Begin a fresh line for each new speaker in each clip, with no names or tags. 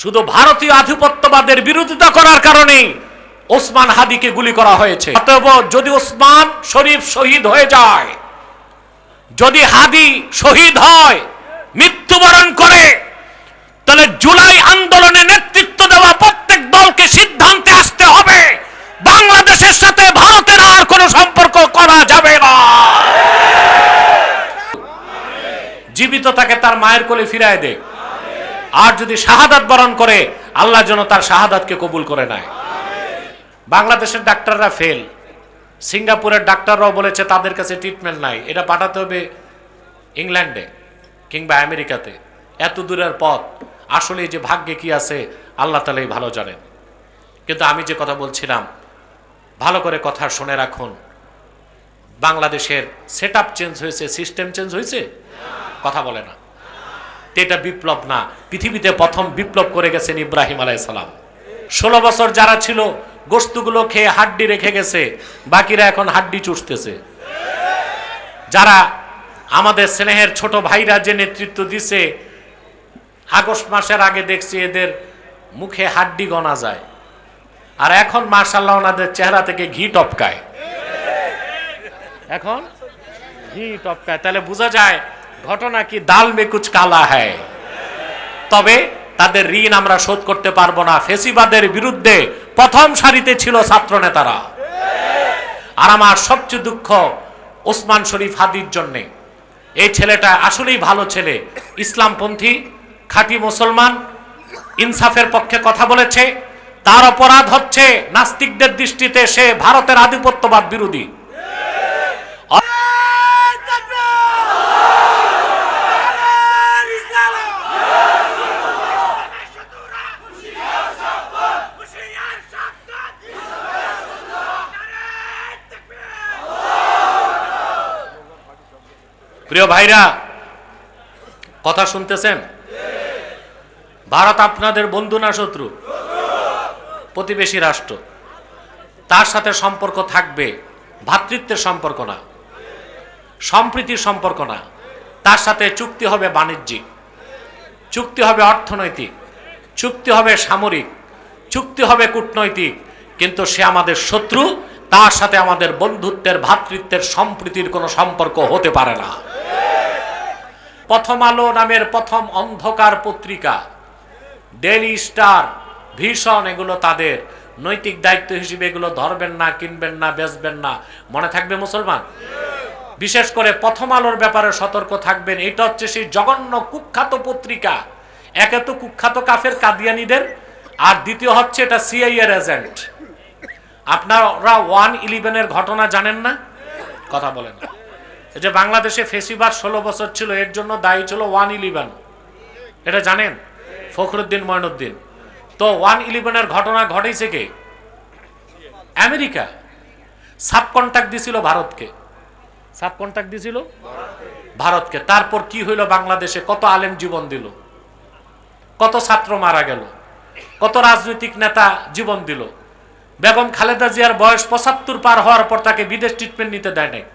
শুধু ভারতীয় আধিপত্যবাদের বিরোধিতা করার কারণেই ওসমান হাদিকে গুলি করা হয়েছে। অতএব যদি ওসমান শরীফ শহীদ হয়ে যায়, যদি হাদি শহীদ হয়, মৃত্যুবরণ করে, তাহলে জুলাই আন্দোলনে নেতৃত্ব দেওয়া প্রত্যেক দলকে সিদ্ধান্তে আসতে হবে বাংলাদেশের সাথে ভারতের আর কোনো সম্পর্ক করা যাবে না। জীবিত তাকে তার মায়ের কোলে ফিরায় দেয়, আর যদি শাহাদাত বরণ করে আল্লাহ যেন তার শাহাদাতকে কবুল করে নেয়। বাংলাদেশের ডাক্তাররা ফেল, সিঙ্গাপুরের ডাক্তাররাও বলেছে তাদের কাছে ট্রিটমেন্ট নাই, এটা পাঠাতে হবে ইংল্যান্ডে কিংবা আমেরিকাতে। এত দূরের পথ, আসলে যে ভাগ্যে কি আছে আল্লাহ তাআলাই ভালো জানেন। কিন্তু আমি যে কথা বলছিলাম, ভালো করে কথা শুনে রাখুন, বাংলাদেশের সেটআপ চেঞ্জ হয়েছে, সিস্টেম চেঞ্জ হয়েছে, কথা বলে না। এটা বিপ্লব না, পৃথিবীতে প্রথম বিপ্লব করে গেছেন ইব্রাহিম আলাইহিস সালাম। 16 বছর যারা ছিল গোশতগুলো খেয়ে হাড্ডি রেখে গেছে, বাকিরা এখন হাড্ডি চুষতেছে। যারা আমাদের স্নেহের ছোট ভাইরা যে নেতৃত্ব দিছে, আগস্ট মাসের আগে দেখছি এদের মুখে হাড্ডি গনা যায়, আর এখন মাশাআল্লাহ ওনাদের চেহারা থেকে ঘি টপকায়। এখন ঘি টপকায়, তাহলে বোঝা যায় ঘটনা কি দাল মে কুছ কালা হ্যায়। তবে তাদের ঋণ আমরা শোধ করতে পারবো না। ফেসিবাদের বিরুদ্ধে প্রথম সারিতে ছিল ছাত্র নেতারা। আর আমার সবচেয়ে দুঃখ ওসমান শরীফ হাদির জন্যে। এই ছেলেটা আসলেই ভালো ছেলে, ইসলামপন্থী, খাঁটি মুসলমান, ইনসাফের পক্ষে কথা বলেছে। তার অপরাধ হচ্ছে নাস্তিকদের দৃষ্টিতে সে ভারতের আধিপত্যবাদ বিরোধী। প্রিয় ভাইরা, কথা শুনতেছেন? ভারত আপনাদের বন্ধু না শত্রু? প্রতিবেশী রাষ্ট্র, তার সাথে সম্পর্ক থাকবে ভ্রাতৃত্বের সম্পর্ক না, সম্প্রীতির সম্পর্ক না। তার সাথে চুক্তি হবে বাণিজ্যিক, চুক্তি হবে অর্থনৈতিক, চুক্তি হবে সামরিক, চুক্তি হবে কূটনৈতিক। কিন্তু সে আমাদের শত্রু, তার সাথে আমাদের বন্ধুত্বের, ভ্রাতৃত্বের, সম্প্রীতির কোনো সম্পর্ক হতে পারে না। প্রথম আলো নামের প্রথম অন্ধকার পত্রিকা, ডেইলি স্টার, ভিশন, এগুলো তাদের নৈতিক দায়িত্ব হিসেবে এগুলো ধরবেন না, কিনবেন না, বেচবেন না। মনে থাকবে মুসলমান, বিশেষ করে প্রথম আলোর ব্যাপারে সতর্ক থাকবেন। এটা হচ্ছে সেই জঘন্য কুখ্যাত পত্রিকা। একে তো কুখ্যাত কাফের কাদিয়ানীদের, আর দ্বিতীয় হচ্ছে এটা সিআইএ এর এজেন্ট। আপনারা 1/11 ঘটনা জানেন না? কথা বলেন না। এই যে বাংলাদেশে ফেসিবাদ 16 বছর ছিল, এর জন্য দায়ী ছিল 1/11, এটা জানেন? ফখরুদ্দিন মঈনুদ্দিন। তো 1/11 ঘটনা ঘটেছে কে? আমেরিকা। সাবকন্ট্রাক্ট দিছিল ভারতকে, সাবকন্ট্রাক্ট দিছিল ভারতকে। তারপর কি হইল? বাংলাদেশে কত আলেম জীবন দিল, কত ছাত্র মারা গেল, কত রাজনৈতিক নেতা জীবন দিল। বেগম খালেদা জিয়ার বয়স 75 পার হওয়ার পর তাকে বিদেশ ট্রিটমেন্ট নিতে দেয় নাই।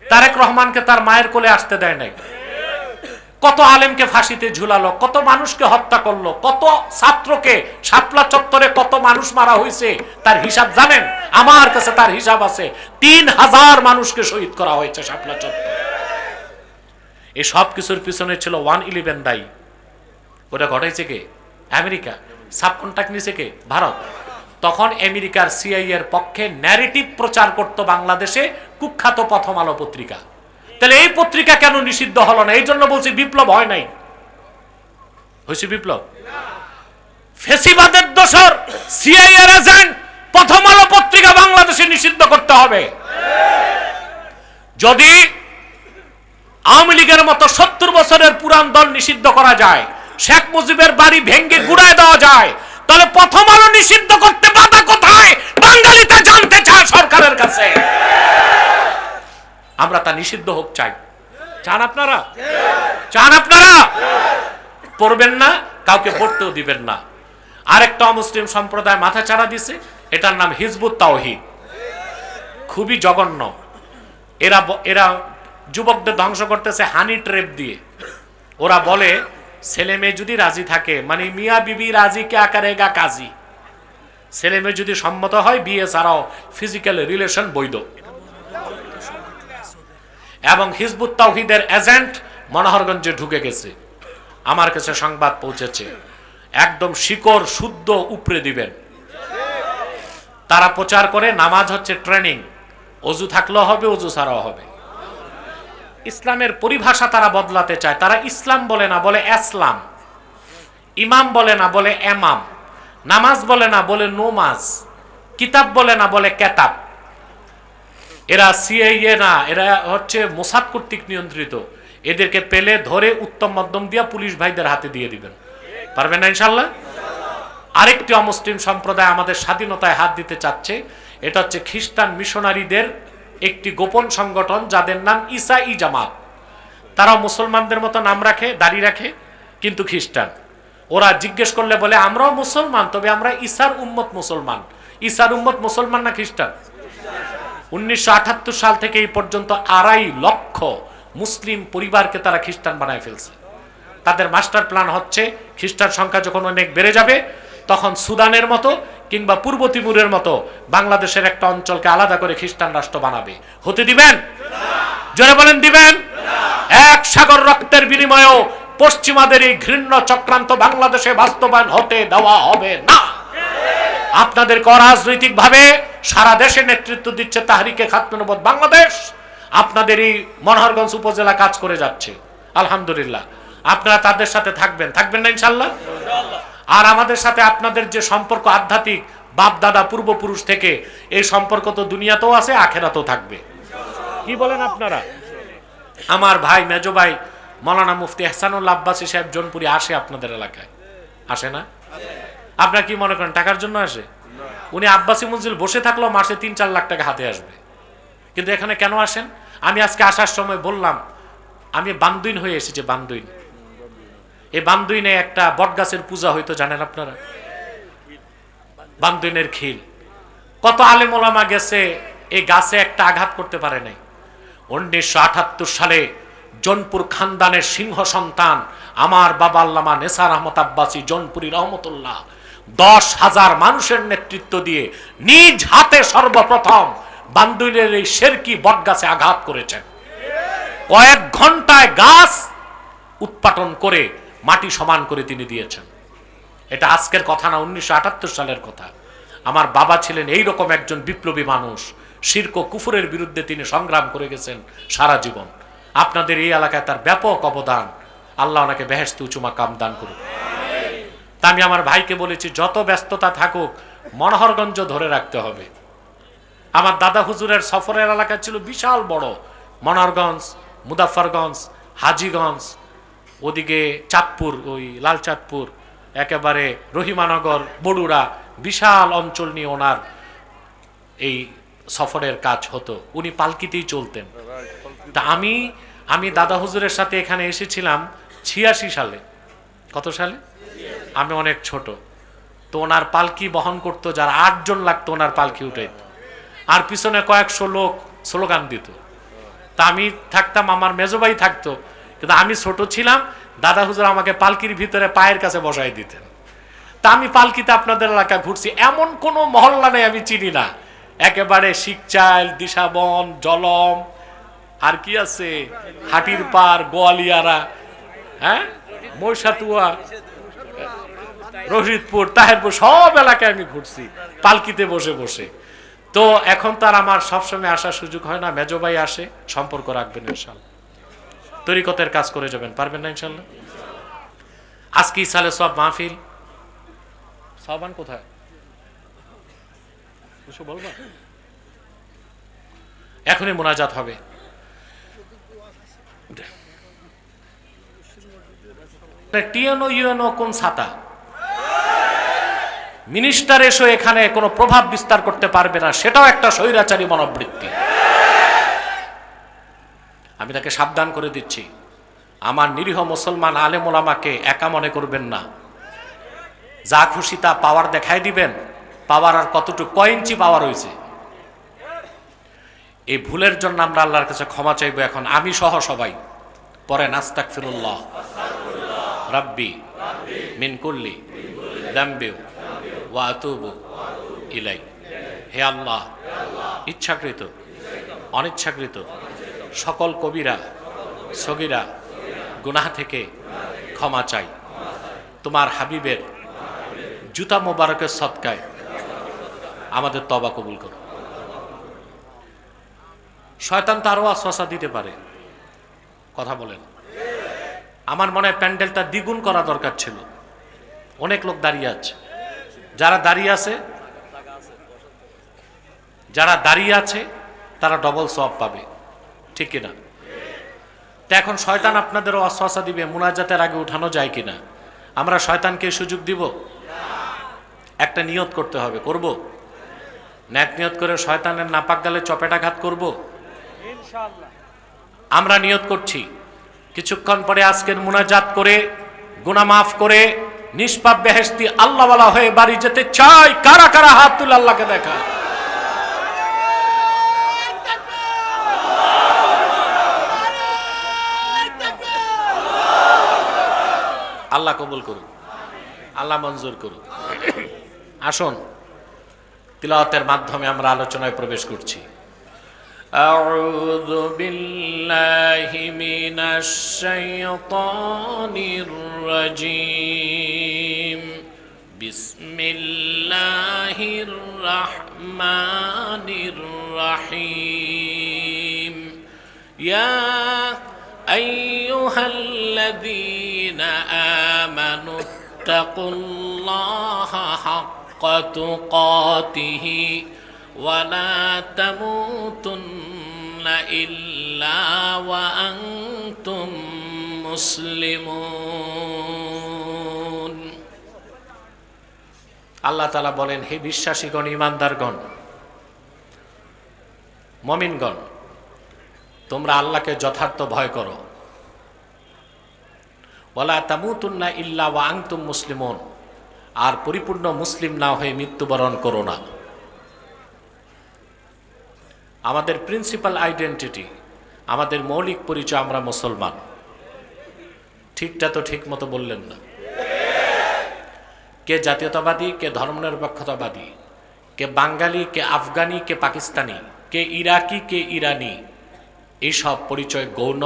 তারেক রহমানকে তার মায়ের কোলে আসতে দেয় নাই। কত আলেমকে ফাঁসিতে ঝুলালো, কত মানুষকে হত্যা করলো, কত ছাত্রকে শাপলা চত্বরে কত মানুষ মারা হয়েছে, তার হিসাব জানেন? আমার কাছে তার হিসাব আছে। 3000 মানুষকে শহীদ করা হয়েছে শাপলা চত্বরে। এই সব কিছুর পিছনে ছিল 1/11 দায়ী। ওটা ঘটাইছে কে? আমেরিকা। সাবকন্ট্রাক্ট নিছে কে? ভারত। তখন আমেরিকার সিআইএ এর পক্ষে ন্যারেটিভ প্রচার করত বাংলাদেশে কুখ্যাত প্রথম আলো পত্রিকা। তাহলে এই পত্রিকা কেন নিষিদ্ধ হলো না? এই জন্য বলছি বিপ্লব হয় নাই। হয়েছে বিপ্লব? ফেসিবাদের দোসর সিআইএ এর এজেন্ট প্রথম আলো পত্রিকা বাংলাদেশে নিষিদ্ধ করতে হবে। যদি আওয়ামী লীগের মতো 70 বছরের পুরান দল নিষিদ্ধ করা যায়, শেখ মুজিবের বাড়ি ভেঙ্গে গুড়ায় দেওয়া যায়, তাহলে প্রথম আলো নিষিদ্ধ করতে বাধা কোথায়? বাঙালিটা জানতে চায় সরকারের কাছে। আমরা তা নিষিদ্ধ হোক চাই। চান আপনারা? চান আপনারা? পড়বেন না, কাউকে পড়তেও দিবেন না। আরেকটা অমুসলিম সম্প্রদায় মাথা চাড়া দিছে, এটার নাম হিজবুত তাওহীদ। খুবই জঘন্য। এরা যুবকদের ধ্বংস করতেছে হানি ট্রেপ দিয়ে। ওরা বলে ছেলে মেয়ে যদি রাজি থাকে, মানে মিয়া বিবি রাজি কে আকারেগা কাজী, ছেলে মেয়ে যদি সম্মত হয় বিয়ে ছাড়াও ফিজিক্যাল রিলেশন বৈধ। এবং হিজবুত তাওহীদের এজেন্ট মনোহরগঞ্জে ঢুকে গেছে, আমার কাছে সংবাদ পৌঁছেছে, একদম শিকড় শুদ্ধ উপরে দিবেন। তারা প্রচার করে নামাজ হচ্ছে ট্রেনিং, অজু থাকলেও হবে, অজু ছাড়াও হবে। ইসলামের পরিভাষা তারা বদলাতে চায়, তারা ইসলাম বলে না, বলে ইসলাম। ইমাম বলে না, বলে এমাম। নামাজ বলে না, বলে নোমাজ। কিতাব বলে না, বলে কেতাব। এরা সিআইএ না, এরা হচ্ছে মোসাদ কর্তৃক নিয়ন্ত্রিত। এদেরকে পেলে ধরে উত্তম মধ্যম দিয়া পুলিশ ভাইদের হাতে দিয়ে দিবেন, পারবেন না ইনশাল্লাহ। আরেকটি অমুসলিম সম্প্রদায় আমাদের স্বাধীনতায় হাত দিতে চাচ্ছে, এটা হচ্ছে খ্রিস্টান মিশনারিদের একটি গোপন সংগঠন, যাদের নাম ঈসাই জামাত। তারা মুসলমানদের মতো নাম রাখে, দাড়ি রাখে, কিন্তু খ্রিস্টান। ওরা জিজ্ঞেস করলে বলে আমরাও মুসলমান, তবে আমরা ঈসার উম্মত মুসলমান। ঈসার উম্মত মুসলমান না খ্রিস্টান? 1978 সাল থেকে এই পর্যন্ত 2.5 লক্ষ মুসলিম পরিবারকে তারা খ্রিস্টান বানায় ফেলছে। তাদের মাস্টার প্ল্যান হচ্ছে খ্রিস্টান সংখ্যা যখন অনেক বেড়ে যাবে, তখন সুদানের মতো কিংবা পূর্ব তিমুরের মতো বাংলাদেশের একটা অঞ্চলকে আলাদা করে খ্রিস্টান রাষ্ট্র বানাবে। হতে দিবেন? জোরে বলেন দিবেন? এক সাগর রক্তের বিনিময়েও পশ্চিমাদের এই ঘৃণ্য চক্রান্ত বাংলাদেশে বাস্তবায়ন হতে দেওয়া হবে না। আপনাদেরকে অরাজনৈতিক ভাবে সারা দেশে নেতৃত্ব দিচ্ছে তাহরিকে খাতমে নবুয়ত বাংলাদেশ। আপনাদের এই মনোহরগঞ্জ উপজেলা কাজ করে যাচ্ছে, আলহামদুলিল্লাহ। আপনারা তাদের সাথে থাকবেন, থাকবেন না ইনশাল্লাহ? আর আমাদের সাথে আপনাদের যে সম্পর্ক আধ্যাত্মিক, বাপ দাদা পূর্বপুরুষ থেকে, এই সম্পর্ক তো দুনিয়াতেও আছে, আখেরাতেও থাকবে। কি বলেন আপনারা? আমার ভাই, মেজো ভাই মৌলানা মুফতি এহসানুল্লাহ আব্বাসী সাহেব জোনপুরি আসে আপনাদের এলাকায়, আসে না? আপনারা কি মনে করেন টাকার জন্য আসে? উনি আব্বাসী মঞ্জিল বসে থাকলেও মাসে 3-4 লাখ টাকা হাতে আসবে। কিন্তু এখানে কেন আসেন? আমি আজকে আসার সময় বললাম, আমি বান্দুইন হয়ে এসেছি। বান্দুইন, এই বান্দুইনে একটা বট গাছের পূজা হইতো, জানেন আপনারা? বান্দুইনের খিল, কত আলেম ওলামা গেছে, এই গাছে একটা আঘাত করতে পারে নাই। 1978 সালে জোনপুর খানদানের সিংহ সন্তান আমার বাবা আল্লামা নেসার আহমদ আব্বাসী জোনপুরি রহমতুল্লাহ 10,000 মানুষের নেতৃত্ব দিয়ে নিজ হাতে সর্বপ্রথম বান্দুইনের এই শেরকি বট গাছে আঘাত করেছেন। কয়েক ঘন্টায় গাছ উৎপাটন করে মাটি সমান করে তিনি দিয়েছেন। এটা আজকের কথা না, 1978 সালের কথা। আমার বাবা ছিলেন এইরকম একজন বিপ্লবী মানুষ, শিরক ও কুফরের বিরুদ্ধে তিনি সংগ্রাম করে গেছেন সারা জীবন। আপনাদের এই এলাকায় তার ব্যাপক অবদান, আল্লাহ ওনাকে বেহেশতে উঁচু মাকাম দান করুন। তা আমি আমার ভাইকে বলেছি, যত ব্যস্ততা থাকুক মনোহরগঞ্জ ধরে রাখতে হবে। আমার দাদা হুজুরের সফরের এলাকা ছিল বিশাল বড়, মনোহরগঞ্জ, মুজাফফরগঞ্জ, হাজীগঞ্জ, ওদিকে চাঁদপুর, ওই লালচাঁদপুর, একেবারে রহিমানগর, বড়ুরা, বিশাল অঞ্চল নিয়ে ওনার এই সফরের কাজ হতো। উনি পালকিতেই চলতেন। তা আমি দাদা হুজুরের সাথে এখানে এসেছিলাম 86 সালে। কত সালে? আমি অনেক ছোট। তো ওনার পালকি বহন করতো, যার 8 জন লাগতো ওনার পালকি উঠাইত, আর পিছনে কয়েকশো লোক স্লোগান দিত। তা আমি থাকতাম, আমার মেজোবাই থাকতো, কিন্তু আমি ছোট ছিলাম। দাদা হুজুর আমাকে পালকির ভিতরে পায়ের কাছে বসাই দিতেন। তা আমি পালকিতে আপনাদের এলাকায় ঘুরছি, এমন কোনো মহল্লা নেই আমি চিনি না। একেবারে শিকচাইল, দিশাবন, জলম, আর কি আছে, হাটির পার, গোয়ালিয়ারা, হ্যাঁ, মহিষাতুয়া, রশিদপুর, তাহেরপুর, সব এলাকায় আমি ঘুরছি পালকিতে বসে বসে। তো এখন তার আমার সবসময় আসার সুযোগ হয় না। মেজো ভাই আসে, সম্পর্ক রাখবেন ইনশাল্লাহ, তরিকতের কাজ করে যাবেন, পারবেন না ইনশাল্লাহ? আজকে ইসালে সব মাহফিল, সাবান কোথায় বলবা? এখনই মোনাজাত হবে। টিএনও ইউএনও কোন ছাতা? মিনিস্টার এসে এখানে কোনো প্রভাব বিস্তার করতে পারবে না, সেটাও একটা স্বৈরাচারী মনোবৃত্তি। আমি তাকে সাবধান করে দিচ্ছি, আমার নিরীহ মুসলমান আলেম ওলামাকে একা মনে করবেন না। যা খুশি তা পাওয়ার দেখাই দিবেন, পাওয়ার আর কতটুকু, কয় ইঞ্চি পাওয়ার হয়েছে। এই ভুলের জন্য আমরা আল্লাহর কাছে ক্ষমা চাইবো এখন, আমি সহ সবাই। পরে আস্তাগফিরুল্লাহ, রাব্বি মিন কুল্লি যামবি ওয়া আতুবু ইলাই। হে আল্লাহ, ইচ্ছাকৃত অনিচ্ছাকৃত সকল কবিরা সগীরা গুনাহ থেকে ক্ষমা চাই। তোমার হাবিবের জুতা মোবারকের সদকায় আমাদের তওবা কবুল করো। শয়তান তো আরো ওয়াসওয়াসা দিতে পারে, কথা বলেন। আমার মনে হয় প্যান্ডেলটা দ্বিগুণ করা দরকার ছিল। অনেক লোক দাঁড়িয়ে আছে, যারা দাঁড়িয়ে আছে তারা ডবল সওয়াব পাবে, ঠিক কিনা? তো এখন শয়তান আপনাদেরও ওয়াসওয়াসা দিবে, মুনাজাতের আগে উঠানো যায় কিনা? আমরা শয়তানকে সুযোগ দিব? একটা নিয়ত করতে হবে, করব? নেক নিয়ত করে শয়তানের নাপাক গালে চপেটাঘাত করব ইনশাআল্লাহ। আমরা নিয়ত করছি কিছুক্ষণ পরে আজকের মুনাজাত করে গুনাহ মাফ করে নিষ্পাপ বেহেশতি আল্লাহওয়ালা হয়ে বাড়ি যেতে চাই। কারা কারা হাত তুলে আল্লাহকে দেখা? আল্লাহ কবুল করুন, আল্লাহ মঞ্জুর করুন। আসুন তিলাওয়াতের মাধ্যমে আমরা আলোচনায় প্রবেশ করছি। আউযু বিল্লাহি মিনাশ শাইতানির রাজীম। বিসমিল্লাহির রাহমানির রাহিম। ইয়া আইয়ুহাল্লাযীনা আমানু তাকুল্লাহা হাক্কা তুকাতিহি ওয়া লা তামুতুন্না ইল্লা ওয়া আনতুম মুসলিমুন। আল্লাহ তাআলা বলেন, হে বিশ্বাসীগণ, ঈমানদারগণ, মুমিনগণ, তোমরা আল্লাহকে যথার্থ ভয় করো। ওয়ালা তামুতুন্না ইল্লা ওয়া আনতুম মুসলিমুন, আর পরিপূর্ণ মুসলিম না হয়ে মৃত্যুবরণ করো না। আমাদের প্রিন্সিপাল আইডেন্টিটি, আমাদের মৌলিক পরিচয়, আমরা মুসলমান। ঠিকটা তো ঠিক মতো বললেন না। কে জাতীয়তাবাদী, কে ধর্মনিরপেক্ষতাবাদী, কে বাঙালি, কে আফগানি, কে পাকিস্তানি, কে ইরাকি, কে ইরানি, এইসব পরিচয় গৌণ,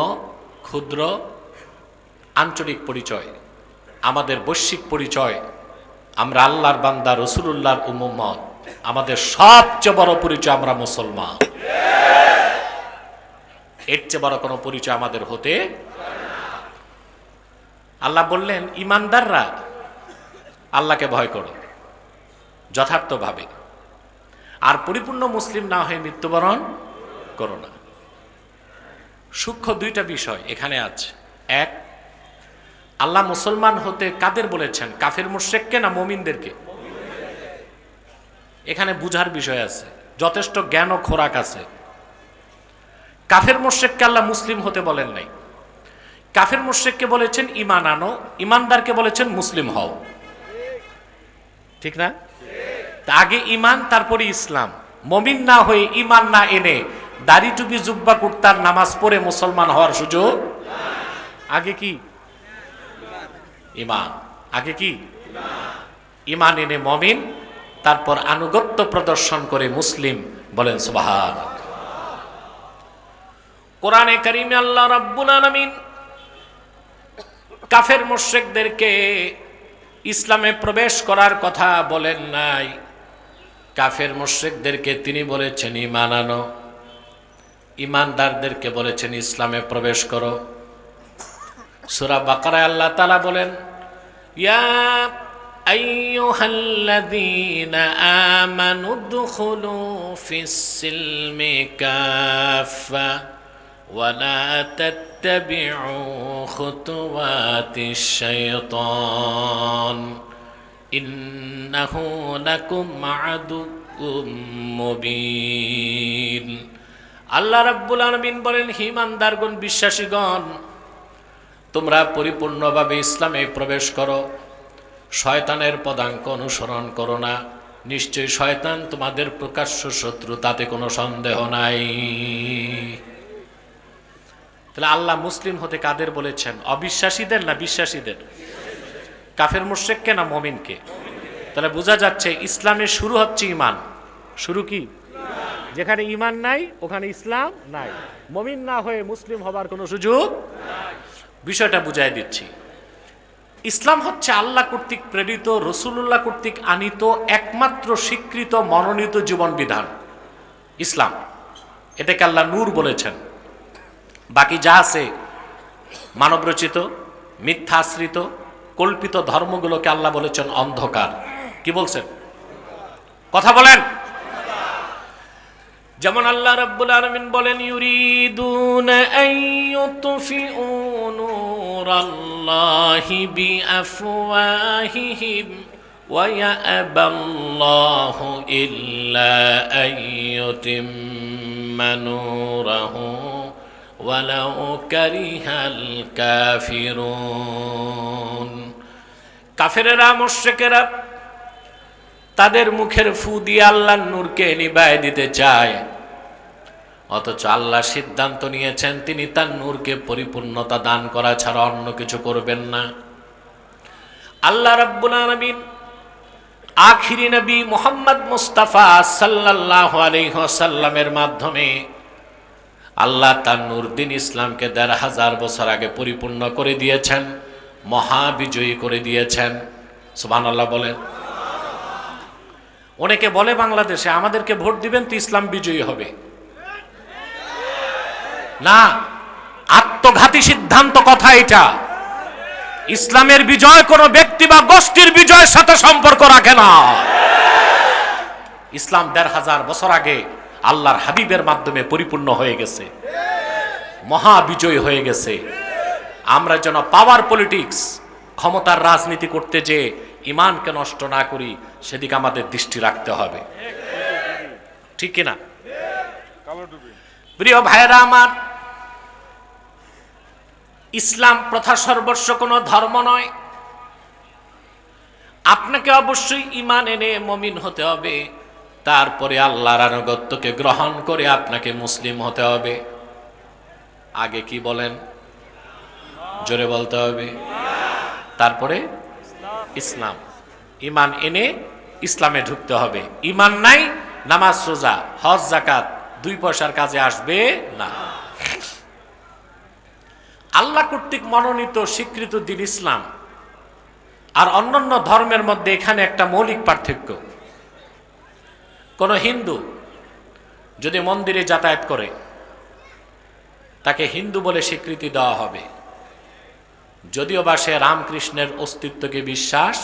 ক্ষুদ্র, আঞ্চলিক পরিচয়। আমাদের বৈশ্বিক পরিচয়, আমরা আল্লাহর বান্দা, রাসূলুল্লাহর উম্মত। আমাদের সবচেয়ে বড় পরিচয় আমরা মুসলমান। এর চেয়ে বড় কোনো পরিচয় আমাদের হতে। আল্লাহ বললেন, ঈমানদাররা আল্লাহকে ভয় করো যথার্থভাবে, আর পরিপূর্ণ মুসলিম না হয়ে মৃত্যুবরণ করো না। সূক্ষ্ম দুইটা বিষয় এখানে আছে। এক, আল্লাহ মুসলমান হতে কাদের বলেছেন? কাফের মুশরিককে না মুমিনদেরকে? এখানে বুঝার বিষয় আছে, যথেষ্ট জ্ঞান ও খোরাক আছে। কাফের মুশরিককে আল্লাহ মুসলিম হতে বলেন নাই। কাফের মুশরিককে বলেছেন ঈমান আনো, ঈমানদারকে বলেছেন মুসলিম হও, ঠিক না? আগে ঈমান, তারপরে ইসলাম। মুমিন না হয়ে, ঈমান না এনে দাড়ি টুপি জুব্বা কুর্তার নামাজ পড়ে মুসলমান হওয়ার সুযোগ। আগে কি ঈমান, আগে কি ঈমান এনে মুমিন, তারপর আনুগত্য প্রদর্শন করে মুসলিম। বলেন সুবহানাল্লাহ। কোরআনে কারীমে আল্লাহ রাব্বুল আলামিন কাফের মুশরিকদেরকে ইসলামে প্রবেশ করার কথা বলেন নাই। কাফের মুশরিকদেরকে তিনি বলেছেন ঈমান আনো, ঈমানদারদেরকে বলেছেন ইসলামে প্রবেশ করো। সূরা বাকারায় আল্লাহ তাআলা বলেন, ইয়া আইয়ুহাল্লাযীনা আমানু দুখুলু ফিস-সিলমি কাফা ওয়া লা তাত্তাবিউ খুতুওয়াতিশ শাইতান ইন্নাহু লাকুম আদুউম মুবিন। আল্লাহ রাব্বুল আলামিন বলেন, হে ঈমানদারগণ, বিশ্বাসীগণ, তোমরা পরিপূর্ণভাবে ইসলামে প্রবেশ করো, শয়তানের পদাঙ্ক অনুসরণ করো না। নিশ্চয়ই শয়তান তোমাদের প্রকাশ্য শত্রু, তাতে কোনো সন্দেহ নাই। তাহলে আল্লাহ মুসলিম হতে কাদের বলেছেন? অবিশ্বাসীদের না বিশ্বাসীদের? কাফের মুশরিককে না মুমিনকে? তাহলে বোঝা যাচ্ছে ইসলামের শুরু হচ্ছে ইমান। শুরু কি? যেখানে ইমান নাই ওখানে ইসলাম নাই। মুমিন না হয়ে মুসলিম হবার কোনো সুযোগ। বিষয়টা বুঝাই দিচ্ছি। ইসলাম হচ্ছে আল্লাহ কর্তৃক প্রেরিত, রসুলুল্লাহ কর্তৃক আনিত একমাত্র স্বীকৃত মনোনীত জীবন বিধান ইসলাম। এটাকে আল্লাহ নূর বলেছেন। বাকি যা আছে মানবরচিত, মিথ্যাশ্রিত, কল্পিত ধর্মগুলোকে আল্লাহ বলেছেন অন্ধকার। কি বলছেন? কথা বলেন। যেমন আল্লাহ রাব্বুল আলামিন বলেন, ইউরিদুনা আইয়ুতফিউ নূরাল্লাহি বিআফওয়াহিহিম ওয়া ইয়াবাল্লাহু ইল্লা আইয়ুতিম্মা নূরাহু ওয়ালাউ কারিহাল কাফিরুন। কাফেরেরা, মুশরিকেরা তাদের মুখের ফু দিয়ে আল্লাহর নূরকে নিভায় দিতে চায়, অথচ আল্লাহ সিদ্ধান্ত নিয়েছেন তিনি তার নূরকে পরিপূর্ণতা দান করা ছাড়া অন্য কিছু করবেন না। আল্লাহ রাব্বুল আলামিন আখিরি নবী মুহাম্মদ মুস্তাফা সাল্লাল্লাহু আলাইহি ওয়াসাল্লামের মাধ্যমে আল্লাহ তার নূর দিন ইসলামকে ১৫০০ বছর আগে পরিপূর্ণ করে দিয়েছেন, মহাবিজয়ী করে দিয়েছেন। সুবহানাল্লাহ বলেন। অনেকে বলে বাংলাদেশে আমাদেরকে ভোট দিবেন তো ইসলাম বিজয়ী হবে। না, আত্মঘাতী সিদ্ধান্ত কথা এটা। ইসলামের বিজয় কোনো ব্যক্তি বা গোষ্ঠীর বিজয়ের সাথে সম্পর্ক রাখে না। ইসলাম ১৫০০ বছর আগে আল্লাহর হাবিবের মাধ্যমে পরিপূর্ণ হয়ে গেছে, মহাবিজয় হয়ে গেছে। আমরা যেন পাওয়ার পলিটিক্স, ক্ষমতার রাজনীতি করতে যে ইমানকে নষ্ট না করি সেদিকে আমাদের দৃষ্টি রাখতে হবে। ঠিক কিনা? প্রিয় ভাইরা আমার, ইসলাম প্রথা সর্বস্ব কোনো ধর্ম নয়। আপনাকে অবশ্যই ঈমান এনে মুমিন হতে হবে, তারপরে আল্লাহর আনুগত্যকে গ্রহণ করে আপনাকে মুসলিম হতে হবে। আগে কি বলেন? জোরে বলতে হবে। তারপরে ইসলাম। ঈমান এনে ইসলামে ঢুকতে হবে। ঈমান নাই, নামাজ, রোজা, হজ, যাকাত 2 পয়সার কাজে আসবে না। আল্লাহ কর্তৃক মনোনীত স্বীকৃত দিন ইসলাম আর অন্যান্য ধর্মের মধ্যে এখানে একটা মৌলিক পার্থক্য। কোন হিন্দু যদি মন্দিরে যাতায়াত করে তাকে হিন্দু বলে স্বীকৃতি দেওয়া হবে, যদিও বা সে রামকৃষ্ণের অস্তিত্বকে বিশ্বাস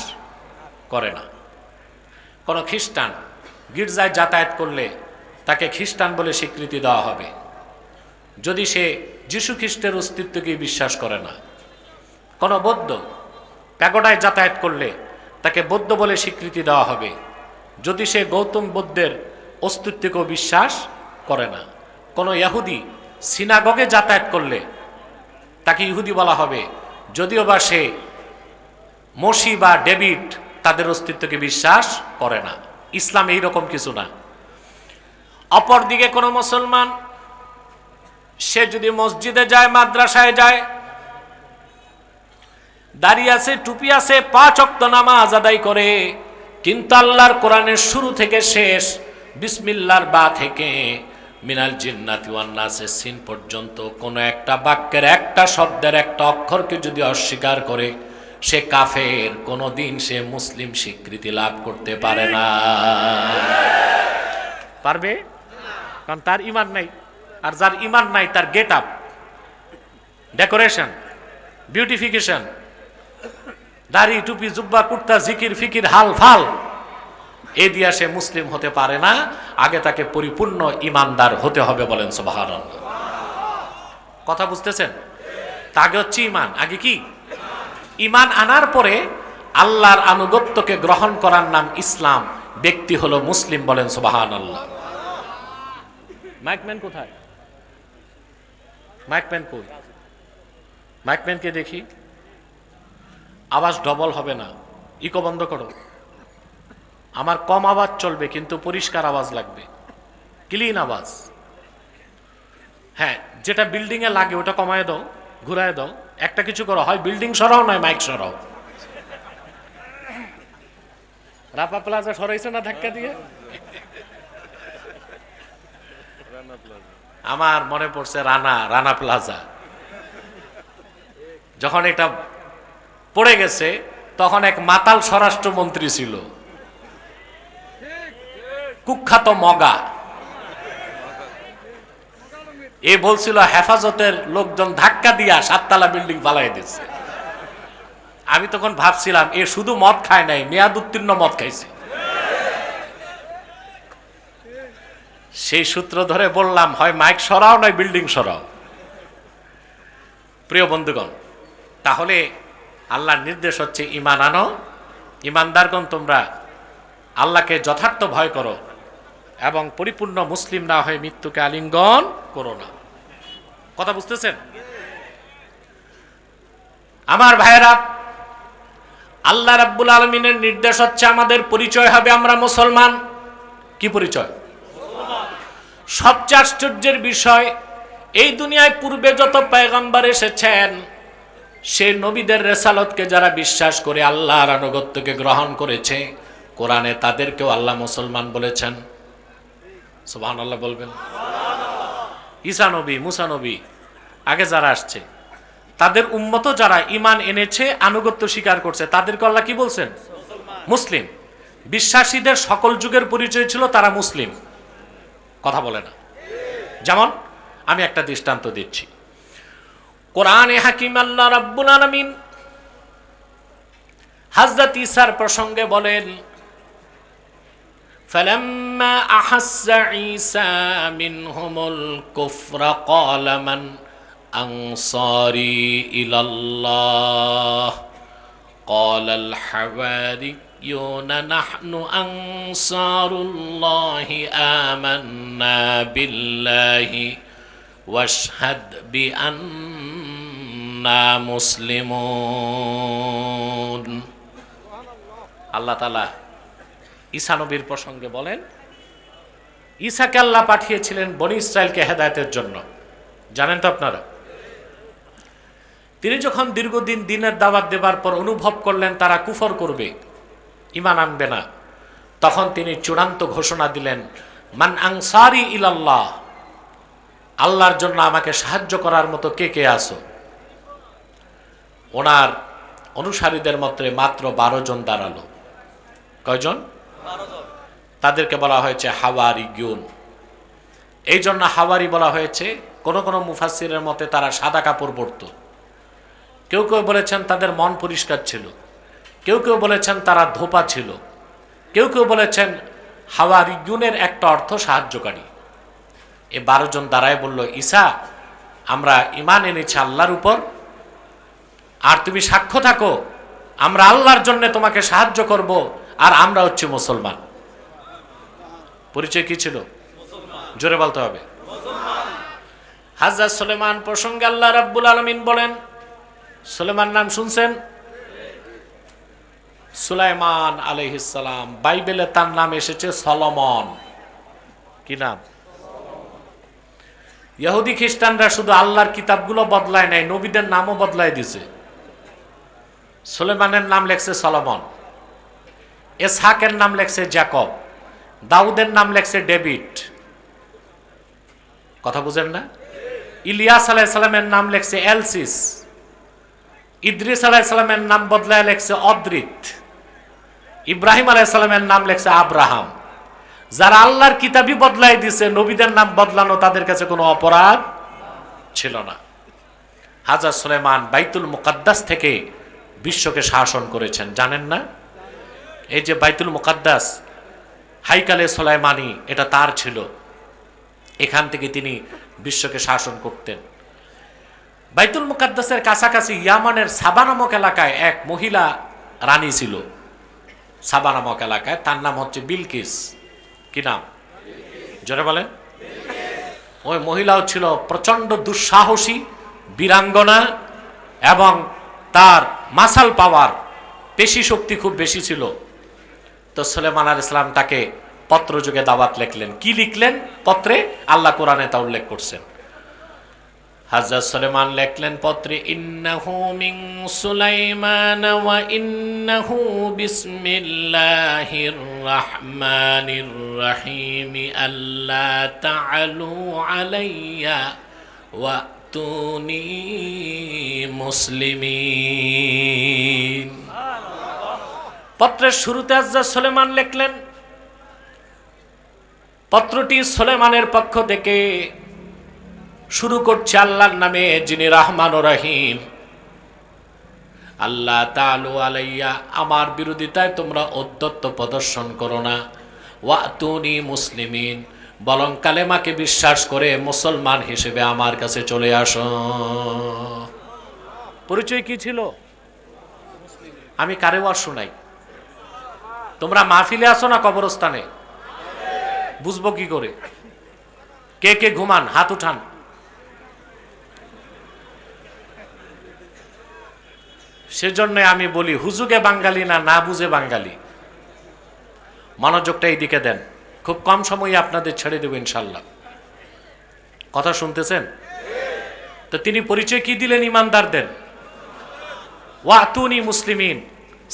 করে না। কোন খ্রিস্টান গির্জায় যাতায়াত করলে তাকে খ্রিস্টান বলে স্বীকৃতি দেওয়া হবে, যদি সে যীশু খ্রিস্টের অস্তিত্বকে বিশ্বাস করে না। কোন বৌদ্ধ প্যাগোডায় যাতায়াত করলে তাকে বৌদ্ধ বলে স্বীকৃতি দেওয়া হবে, যদি সে গৌতম বুদ্ধের অস্তিত্বকেও বিশ্বাস করে না। কোন ইহুদি সিনাগগে যাতায়াত করলে তাকে ইহুদি বলা হবে, যদিও বা সে মসি বা ডেভিড তাদের অস্তিত্বকে বিশ্বাস করে না। ইসলাম এইরকম কিছু না। অপরদিকে কোন মুসলমান সে যদি মসজিদে যায়, মাদ্রাসায় যায়, দাড়ি আছে, টুপি আছে, 5 ওয়াক্ত নামাজ আদায় করে, কিন্তু আল্লাহর কোরআনের শুরু থেকে শেষ বিসমিল্লাহর বা থেকে মিনাল জিন্নাতি ওয়ান নাসের সিন পর্যন্ত কোন একটা বাক্যের, একটা শব্দের, একটা অক্ষরকে যদি অস্বীকার করে সে কাফের। কোনদিন সে মুসলিম স্বীকৃতি লাভ করতে পারে না। পারবে? কারণ তার ঈমান নাই। আর যার ঈমান নাই তার গেট আপ, ডেকোরেশন, বিউটিফিকেশন, দাড়ি, টুপি, জুব্বা, কুর্তা, জিকির, ফিকির, হাল ফাল, এ দিয়া সে মুসলিম হতে পারে না। আগে তাকে পরিপূর্ণ ঈমানদার হতে হবে। বলেন সুবহানাল্লাহ। কথা বুঝতেছেন? তা আগে হচ্ছে ঈমান। আগে কি? ঈমান আনার পরে আল্লাহর আনুগত্যকে গ্রহণ করার নাম ইসলাম, ব্যক্তি হলো মুসলিম। বলেন সুবহানাল্লাহ। মাইকম্যান কোথায়? মাইকম্যান কই? মাইকম্যানকে দেখি। আওয়াজ ডবল হবে না, ইকো বন্ধ করো। আমার কম আওয়াজ চলবে কিন্তু পরিষ্কার আওয়াজ লাগবে, ক্লিন আওয়াজ। হ্যাঁ, যেটা বিল্ডিং এ লাগে ওটা কমায় দাও, ঘুরায় দাও, একটা কিছু করো, হয় বিল্ডিং সরাও নয় মাইক সরাও। রাপা প্লাজা সরাইছে না ধাক্কা দিয়ে? আমার মনে পড়ছে রানা প্লাজা। যখন এটা পড়ে গেছে তখন এক মাতাল স্বরাষ্ট্রমন্ত্রী ছিল, কুখ্যাত মগা। এ বলছিল হেফাজতের লোকজন ধাক্কা দিয়া 7 তলা বিল্ডিং পালাই দিচ্ছে। আমি তখন ভাবছিলাম এ শুধু মদ খায় নাই, মেয়াদ উত্তীর্ণ মদ খাইছে। সেই সূত্র ধরে বললাম হয় মাইক সরাও নয় বিল্ডিং সরাও। প্রিয় বন্ধুগণ, তাহলে আল্লাহর নির্দেশ হচ্ছে ঈমান আনো। ঈমানদারগণ তোমরা আল্লাহকে যথার্থ ভয় করো এবং পরিপূর্ণ মুসলিম না হয়ে মৃত্যুকে আলিঙ্গন করো না। কথা বুঝতেছেন আমার ভাইয়েরা? আল্লাহ রাব্বুল আলামিনের নির্দেশ হচ্ছে আমাদের পরিচয় হবে আমরা মুসলমান। কি পরিচয়? সবচেয়ে আশ্চর্যের বিষয়, এই দুনিয়ায় পূর্বে যত পয়গম্বর এসেছেন সেই নবীদের রেসালতকে যারা বিশ্বাস করে আল্লাহর আনুগত্যকে গ্রহণ করেছে, কোরআনে তাদেরকেও আল্লাহ মুসলমান বলেছেন। সুবহানাল্লাহ বলবেন। ঈসা নবী, মুসা নবী, আগে যারা আসছে তাদের উম্মত যারা ঈমান এনেছে, আনুগত্য স্বীকার করছে, তাদেরকে আল্লাহ কি বলছেন? মুসলিম। বিশ্বাসীদের সকল যুগের পরিচয় ছিল তারা মুসলিম। কথা বলে না? যেমন আমি একটা দৃষ্টান্ত দিচ্ছি। কোরআনে হাকিম আল্লাহ রাব্বুল আলামিন হযরত ঈসার প্রসঙ্গে বলেন, ফালাম্মা আহাসসা ঈসা মিনহুমুল কুফরা ক্বালা মান আনসারি ইলাল্লাহ ক্বালাল হাওয়ারিয়ুনা নাহনু আনসারুল্লাহি আমান্না বিল্লাহি ওয়াশহাদ বিআন্না মুসলিমুন। আল্লাহ তাআলা ঈসা নবীর প্রসঙ্গে বলেন, ঈসাকে আল্লাহ পাঠিয়েছিলেন বনি ইসরায়েলকে হেদায়েতের জন্য। জানেন তো আপনারা? তিনি যখন দীর্ঘদিন দ্বীনের দাওয়াত দেবার পর অনুভব করলেন তারা কুফর করবে, ঈমান আনবে না, তখন তিনি চূড়ান্ত ঘোষণা দিলেন, মান আনসারি ইলাল্লাহ, আল্লাহর জন্য আমাকে সাহায্য করার মতো কে কে আছো? ওনার অনুসারীদের মধ্যে মাত্র 12 জন দাঁড়ালো। কয়জন? 12 জন। তাদেরকে বলা হয়েছে হাওয়ারিয়ুন। এই জন্য হাওয়ারি বলা হয়েছে। কোন কোন মুফাসসিরের মতে তারা সাদা কাপড় পরত। কেউ কেউ বলেছেন তাদের মন পরিষ্কার ছিল, কেউ কেউ বলেছেন তারা ধোপা ছিল, কেউ কেউ বলেছেন হাওয়ারিয়ুনের একটা অর্থ সাহায্যকারী। এই 12 জন দাঁড়ায় বলল, ঈসা আমরা ঈমান এনেছি আল্লাহর উপর, আর তুমি সাক্ষ্য থাকো আমরা আল্লাহর জন্য তোমাকে সাহায্য করব, আর আমরা হচ্ছে মুসলমান। পরিচয় কি ছিল? জোরে বলতে হবে। হযরত সুলাইমান প্রসঙ্গে আল্লাহ রাব্বুল আলামিন বলেন, সুলাইমান নাম শুনছেন? সুলাইমান আলাইহিস সালাম, বাইবেলে তার নাম এসেছে সলোমন। কি নাম? ইহুদি খ্রিস্টানরা শুধু আল্লাহর কিতাবগুলো বদলায় নাই, নবীদের নামও বদলায় দিছে। সুলাইমানের নাম লেখছে সলোমন, ইসহাকের নাম লেখছে যাকব, দাউদের নাম লেখছে ডেভিড। কথা বুঝেন না? ইলিয়াস আলাইহিস সালামের নাম লেখছে এলসিস, ইদ্রিস আলাইহিস সালামের নাম বদলায় লেখছে অদ্রিত, ইব্রাহিম আলাইহিস সালামের নাম লেখছে আব্রাহাম। যারা আল্লাহর কিতাবই বদলাই দিছে, নবীদের নাম বদলানো তাদের কাছে কোনো অপরাধ ছিল না। হযরত সুলাইমান বাইতুল মুকাদ্দাস থেকে বিশ্বকে শাসন করেছেন, জানেন না? এই যে বাইতুল মুকাদ্দাস, হাইকালে সুলাইমানি, এটা তার ছিল। এখান থেকে তিনি বিশ্বকে শাসন করতেন। বাইতুল মুকাদ্দাসের কাছাকাছি ইয়ামানের সাবা নামক এলাকায় এক মহিলা রানী ছিল। সাবা নামক এলাকায়, তার নাম হচ্ছে বিলকিস। কি নাম? জোরে বলেন। ওই মহিলাও ছিল প্রচন্ড দুঃসাহসী বীরাঙ্গনা, এবং তার মাসাল পাওয়ার, পেশি শক্তি খুব বেশি ছিল। তো সুলাইমান আলাইহিস সালাম তাকে পত্র যুগে দাওয়াত লিখলেন। কি লিখলেন পত্রে? আল্লাহ কোরআনে তা উল্লেখ করছেন। হযরত সুলাইমান লিখলেন পত্রে, ইন্নাহু মিন সুলাইমান ওয়া ইন্নাহু বিসমিল্লাহির রহমানির রহিম আল্লা তাআলু আলাইয়া ওয়াতুনি মুসলিমিন। পত্রের শুরুতে হযরত সুলাইমান লিখলেন, পত্রটি সুলাইমানের পক্ষ থেকে শুরু করছে আল্লাহর নামে, যিনি রহমান ও রহিম। আল্লাহ তাআলু আলাইয়া, আমার বিরোধিতায় তোমরা ঔদ্ধত্য প্রদর্শন করো না। ওয়াতুনি মুসলিমিন, বরং কালেমাকে বিশ্বাস করে মুসলমান হিসেবে আমার কাছে চলে আসো। পরিচয় কি ছিল? আমি কারেও আর শোনাই। তোমরা মাহফিলে আসো না কবরস্থানে? বুঝবো কি করে? কে কে ঘুমান? হাত উঠান। সেজন্য আমি বলি, হুজুগে বাঙালি না, না বুঝে বাঙালি। মনোযোগটা এইদিকে দেন, খুব কম সময়ে আপনাদের ছেড়ে দেব ইনশাল্লাহ। কথা শুনতেছেন তো? তিনি পরিচয় কি দিলেন ইমানদারদের? ওয়াতুনি মুসলিমিন,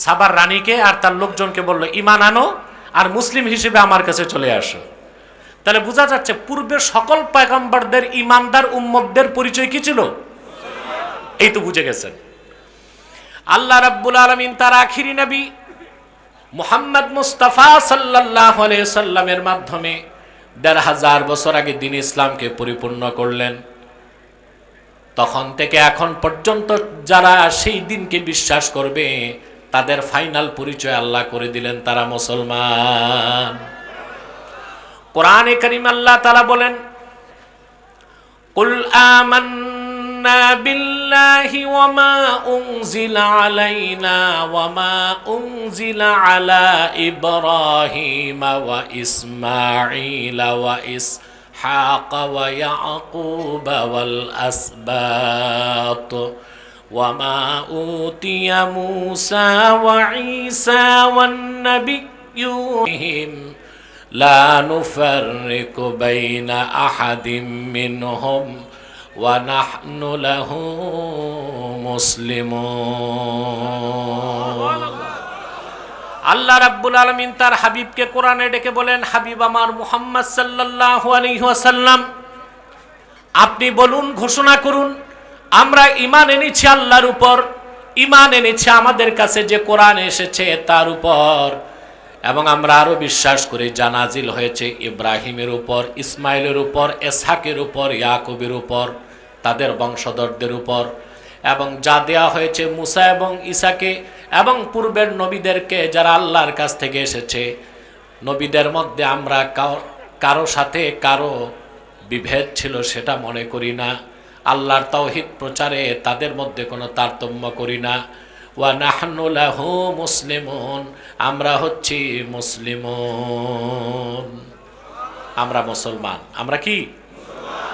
সাবার রানীকে আর তার লোকজনকে বলল, ইমান আনো আর মুসলিম হিসেবে আমার কাছে চলে আসো। তাহলে বোঝা যাচ্ছে পূর্বের সকল পয়গম্বরদের ইমানদার উম্মতদের পরিচয় কি ছিল? এই তো বুঝে গেছেন। আল্লাহ রাব্বুল আলামিন তার আখিরি নবী মুহাম্মদ মুস্তাফা সাল্লাল্লাহু আলাইহি সাল্লামের মাধ্যমে ১৫০০ বছর আগে দ্বীন ইসলামকে পরিপূর্ণ করলেন। তখন থেকে এখন পর্যন্ত যারা সেই দিনকে বিশ্বাস করবে, তাদের ফাইনাল পরিচয় আল্লাহ করে দিলেন, তারা মুসলমান। কোরআনে কারীম আল্লাহ তাআলা বলেন, কুল আমান্না বিল্লাহি ওয়া মা উনজিলা আলাইনা ওয়া মা উনজিলা আলা ইব্রাহিম ওয়া ইসমাঈল ওয়া ইসহাক ওয়া ইয়াকুব ওয়াল আসবাত ওয়া মা উতিয়া মূসা ওয়া ঈসা ওয়ান নাবিয়্যুন লা নুফাররিকু বাইনা আহাদিম মিনহুম ওয়া নাহনু লাহু মুসলিমুন। আল্লাহ রাব্বুল আলামিন তার হাবিবকে কোরআনে ডেকে বলেন, হাবিব আমার মুহাম্মদ সাল্লাল্লাহু আলাইহি ওয়াসাল্লাম, আপনি বলুন, ঘোষণা করুন, আমরা ঈমান এনেছি আল্লাহর উপর, ঈমান এনেছি আমাদের কাছে যে কোরআন এসেছে তার উপর, এবং আমরা আরো বিশ্বাস করি যা নাজিল হয়েছে ইব্রাহিমের উপর, ইসমাইলের উপর, ইসহাকের উপর, ইয়াকুবের উপর, তাদের বংশধরদের উপর, এবং যা দেয়া হয়েছে মুসা এবং ঈসাকে এবং পূর্বের নবীদেরকে যারা আল্লাহর কাছ থেকে এসেছে। নবীদের মধ্যে আমরা কারো সাথে কারো বিভেদ ছিল সেটা মনে করি না। আল্লাহর তাওহীদ প্রচারে তাদের মধ্যে কোনো তারতম্য করি না। ওয়া নাহনু লাহু মুসলিমুন, আমরা হচ্ছি মুসলিমুন, আমরা মুসলমান। আমরা কি?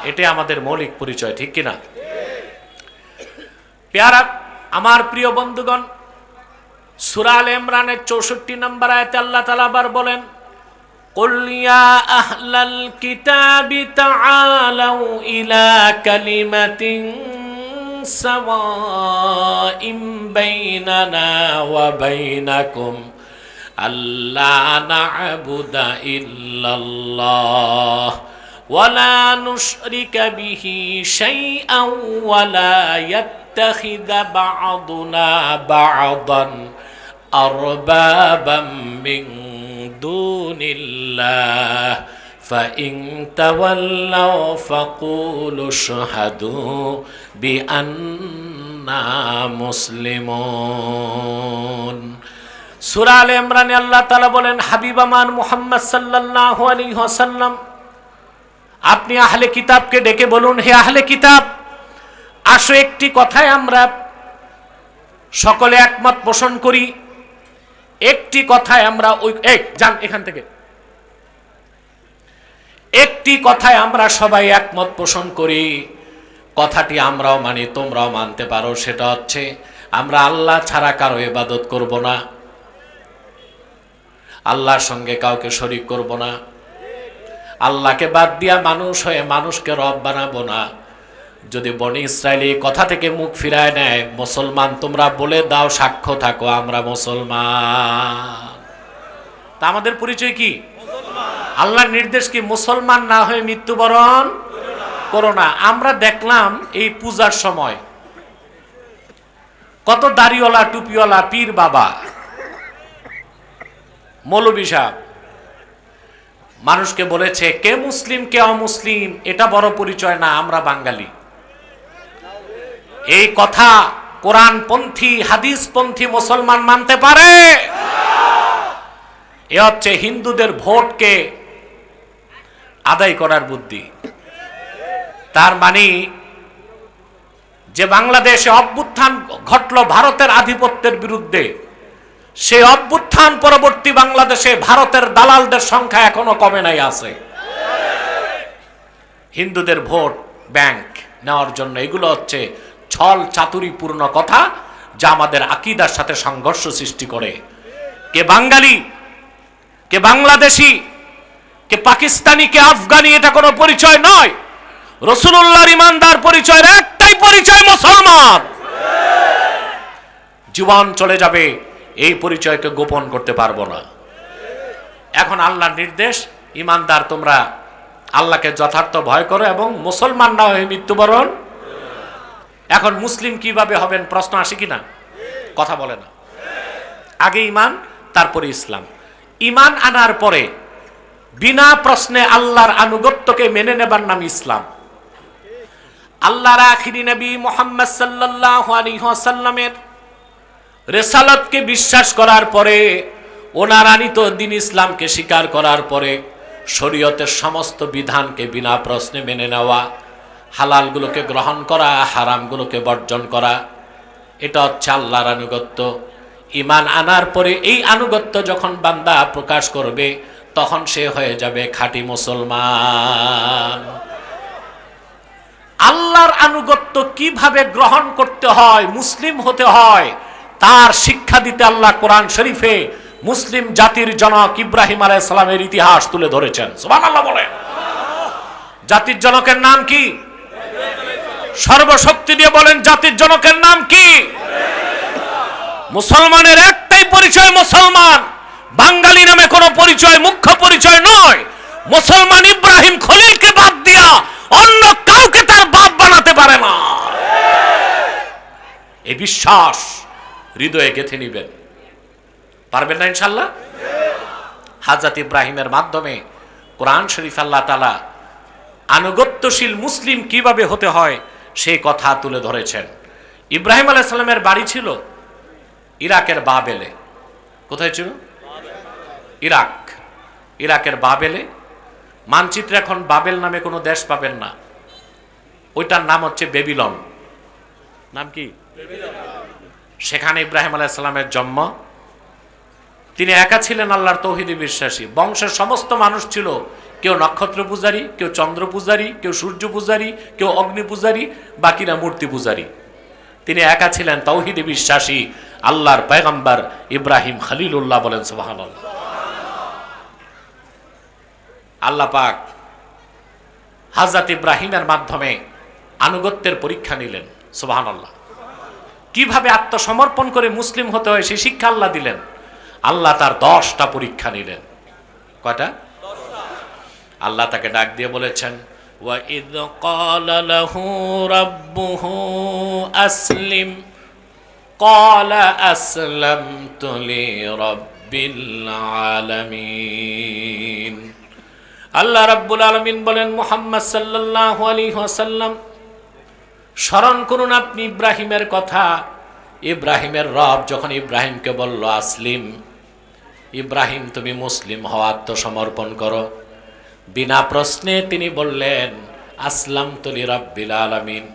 এটা আমাদের মৌলিক পরিচয়, ঠিক কিনা? প্যারা আমার প্রিয় বন্ধুগণ, সূরা আলে ইমরানের ৬৪ নম্বর আয়াতে আল্লাহ তাআলা আবার বলেন, কুল ইয়া আহলাল কিতাবি তাআলাউ ইলা কালিমাতিন সাওয়াইন বাইনানা ওয়া বাইনাকুম আল্লা না'বুদা ইল্লাল্লাহ ওয়া লা নুশরিকা বিহি শাইআন ওয়া লা ইয়াত্তাখিযা বা'দুনা বা'দান আরবাবাম মিন দুনিল্লাহ فإن تولوا فقولوا اشهدوا بأننا مسلمون। সূরা আলে ইমরানে আল্লাহ তাআলা বলেন, হাবিব আমার মুহাম্মদ সাল্লাল্লাহু আলাইহি ওয়াসাল্লাম, আপনি আহলে কিতাবকে ডেকে বলুন, হে আহলে কিতাব, আসো একটি কথায় আমরা সকলে একমত পোষণ করি, একটি কথায় আমরা যান এখান থেকে, একটি কথায় আমরা সবাই একমত পোষণ করি, কথাটি আমরাও মানি তোমরাও মানতে পারো, সেটা হচ্ছে আমরা আল্লাহ ছাড়া কারো ইবাদত করব না, আল্লাহর সঙ্গে কাউকে শরীক করব না, আল্লাহকে বাদ দিয়া মানুষ হয়ে মানুষকে রব বানাবো না, যদি বনি ইসরায়েল এই কথা থেকে মুখ ফিরায় নেয়, মুসলমান তোমরা বলে দাও, সাক্ষ্য থাকো আমরা মুসলমান। তা আমাদের পরিচয় কি? আল্লাহর নির্দেশ কি? মুসলমান না হয়ে মৃত্যুবরণ করো না। আমরা দেখলাম এই পূজার সময় কত দাড়িওয়ালা, টুপিওয়ালা, পীর বাবা, মৌলবী সাহেব মানুষকে বলেছে কে মুসলিম কে অমুসলিম এটা বড় পরিচয় না, আমরা বাঙালি। এই কথা কোরআনপন্থী, হাদিসপন্থী মুসলমান মানতে পারে? এ হচ্ছে হিন্দুদের ভোটকে আদায় করার বুদ্ধি। তার মানে যে বাংলাদেশে অভ্যুত্থান ঘটলো ভারতের আধিপত্যের বিরুদ্ধে, সেই অভ্যুত্থান পরবর্তী বাংলাদেশে ভারতের দালালদের সংখ্যা এখনো কমে নাই, আছে। হিন্দুদের ভোট ব্যাংক নেওয়ার জন্য এগুলো হচ্ছে ছল চাতুরিপূর্ণ কথা, যা আমাদের আকীদার সাথে সংঘর্ষ সৃষ্টি করে। কে বাঙালি, কে বাংলাদেশি, কে পাকিস্তানি, কে আফগানি, এটা কোনো পরিচয় নয়। রাসূলুল্লাহর ঈমানদার পরিচয়ের একটাই পরিচয়, মুসলমান। জীবন চলে যাবে, এই পরিচয়কে গোপন করতে পারবো না। এখন আল্লাহর নির্দেশ, ঈমানদার তোমরা আল্লাহকে যথার্থ ভয় করো এবং মুসলমান না হয়ে মৃত্যুবরণ। এখন মুসলিম কিভাবে হবেন প্রশ্ন আসে কিনা? কথা বলে না। আগে ঈমান, তারপরে ইসলাম। ঈমান আনার পরে বিনা প্রশ্নে আল্লাহর আনুগত্যকে মেনে নেবার নাম ইসলাম। আল্লাহর আখিরি নবী মুহাম্মদ সাল্লাল্লাহু আলাইহি ওয়াসাল্লামের রিসালাতকে বিশ্বাস করার পরে, ওনার আনিত দ্বীন ইসলামকে স্বীকার করার পরে, শরীয়তের সমস্ত বিধানকে বিনা প্রশ্নে মেনে নেওয়া, হালালগুলোকে গ্রহণ করা, হারামগুলোকে বর্জন করা, এটা হচ্ছে আল্লাহর আনুগত্য। ঈমান আনার পরে এই আনুগত্য যখন বান্দা প্রকাশ করবে, তখন সে হয়ে যাবে খাঁটি মুসলমান। আল্লাহর আনুগত্য কিভাবে গ্রহণ করতে হয়, মুসলিম হতে হয়, তার শিক্ষা দিতে আল্লাহ কোরআন শরীফে মুসলিম জাতির জনক ইব্রাহিম আলাইহিস সালামের ইতিহাস তুলে ধরেছেন। সুবহানাল্লাহ বলেন। জাতির জনকের নাম কি? সর্বশক্তি দিয়ে বলেন, জাতির জনকের নাম কি? মুসলমানের একটাই পরিচয়, মুসলমান। বাঙালি নামে কোনো পরিচয় মুখ্য পরিচয় নয়। মুসলমান ইব্রাহিম খলিলকে বাদ দিয়া অন্য কাউকে তার বাপ বানাতে পারে না। এই বিশ্বাস হৃদয়ে গেঁথে নিবেন। পারবেন না ইনশাআল্লাহ? হযরত ইব্রাহিমের মাধ্যমে কোরআন শরীফ আল্লাহ তাআলা আনুগত্যশীল মুসলিম কিভাবে হতে হয় সেই কথা তুলে ধরেছেন। ইব্রাহিম আলাইহিস সালামের বাড়ি ছিল ইরাকের বাবেলে। কোথায় ছিল? ইরাক। ইরাকের বাবেলে। মানচিত্রে এখন বাবেল নামে কোনো দেশ পাবেন না, ওইটার নাম হচ্ছে বেবিলন। নাম কি? সেখানে ইব্রাহিম আলাইহিস সালামের জন্ম। তিনি একা ছিলেন আল্লাহর তৌহিদে বিশ্বাসী। বংশের সমস্ত মানুষ ছিল, কেউ নক্ষত্র পূজারী, কেউ চন্দ্র পূজারী, কেউ সূর্য পূজারী, কেউ অগ্নি পূজারী, বাকিরা মূর্তি পূজারী। তিনি একা ছিলেন তৌহিদে বিশ্বাসী আল্লাহর পয়গম্বর ইব্রাহিম খলিলুল্লাহ। বলেন সুবহানাল্লাহ। আল্লাহ পাক হযরত ইব্রাহিমের মাধ্যমে আনুগত্যের পরীক্ষা নিলেন। সুবহানাল্লাহ। কিভাবে আত্মসমর্পণ করে মুসলিম হতে হয় সেই শিক্ষা আল্লাহ দিলেন। আল্লাহ তার 10টা পরীক্ষা নিলেন। কয়টা? আল্লাহ তাকে ডাক দিয়ে বলেছেন, ওয়া ইয ক্বালা লাহু রাব্বুহু আসলিম ক্বালা আসলামতু লিরাব্বিল আলামিন। আল্লাহ রাব্বুল আলামিন বলেন, মুহাম্মদ সাল্লাল্লাহু আলাইহি ওয়াসাল্লাম স্মরণ করুন আপনি ইব্রাহিমের কথা। ইব্রাহিমের রব যখন ইব্রাহিমকে বলল আসলিম, ইব্রাহিম তুমি মুসলিম হও, আত্মসমর্পণ করো, বিনা প্রশ্নে তিনি বললেন আসলামতু লিরাব্বিল আলামিন,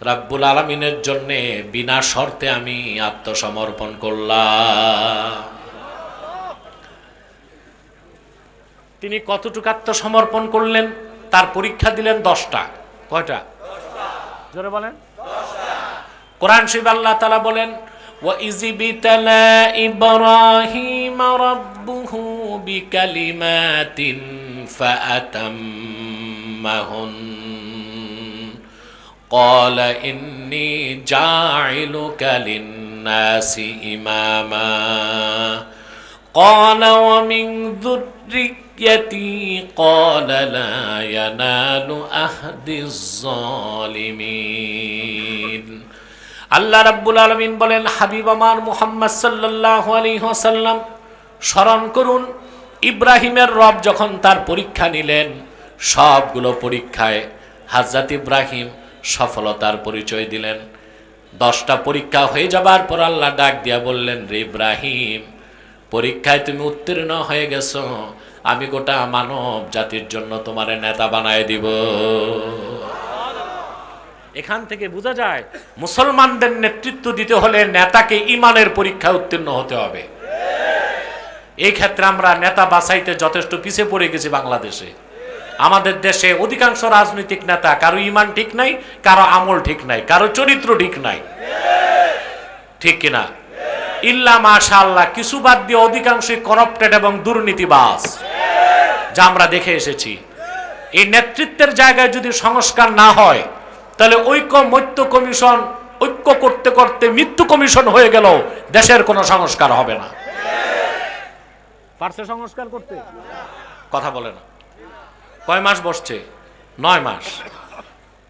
রাব্বুল আলামিনের জন্য বিনা শর্তে আমি আত্মসমর্পণ করলাম। তিনি কতটুকু আত্মসমর্পণ করলেন তার পরীক্ষা দিলেন 10টা। কয়টা? জোরে বলেন। কোরআন শরীফে আল্লাহ তাআলা বলেন, ওয়া ইযবিতালা ইব্রাহিম রাব্বুহু বিকালিমাতিন ফাআতাম্মাহুন قال إني جاعلك للناس إماما قال ومن ذريتي قال لا ينال عهد الظالمين আল্লাহ রাব্বুল আলামিন বলেন, হাবিব আমার মুহাম্মদ সাল্লাল্লাহু আলাইহি ওয়াসাল্লাম স্মরণ করুন, ইব্রাহিমের রব যখন তার পরীক্ষা নিলেন, সবগুলো পরীক্ষায় হযরত ইব্রাহিম সফলতার পরিচয় দিলেন। 10টা পরীক্ষা হয়ে যাবার পর আল্লাহ ডাক দিয়া বললেন, রে ইব্রাহিম, পরীক্ষায় তুমি উত্তীর্ণ হয়ে গেছো, আমি গোটা মানব জাতির জন্য তোমারে নেতা বানায় দিব। এখান থেকে বোঝা যায় মুসলমানদের নেতৃত্ব দিতে হলে নেতাকে ঈমানের পরীক্ষায় উত্তীর্ণ হতে হবে। এই ক্ষেত্রে আমরা নেতা বাছাইতে যথেষ্ট পিছিয়ে পড়ে গেছি বাংলাদেশে। আমাদের দেশে অধিকাংশ রাজনৈতিক নেতা কারো ঈমান ঠিক নাই, কারো আমল ঠিক নাই, কারো চরিত্র ঠিক নাই, ঠিক কিনা? ইল্লা মাশাআল্লাহ, কিছু বাদ দিয়ে অধিকাংশই করাপ্টেড এবং দুর্নীতিবাজ, যা আমরা দেখে এসেছি। এই নেতৃত্বের জায়গায় যদি সংস্কার না হয়, তাহলে ঐক্য কমিশন ঐক্য করতে করতে মৃত্যু কমিশন হয়ে গেল, দেশের কোনো সংস্কার হবে না। পারছে সংস্কার করতে? কথা বলে না। কয় মাস বসছে? 9 মাস।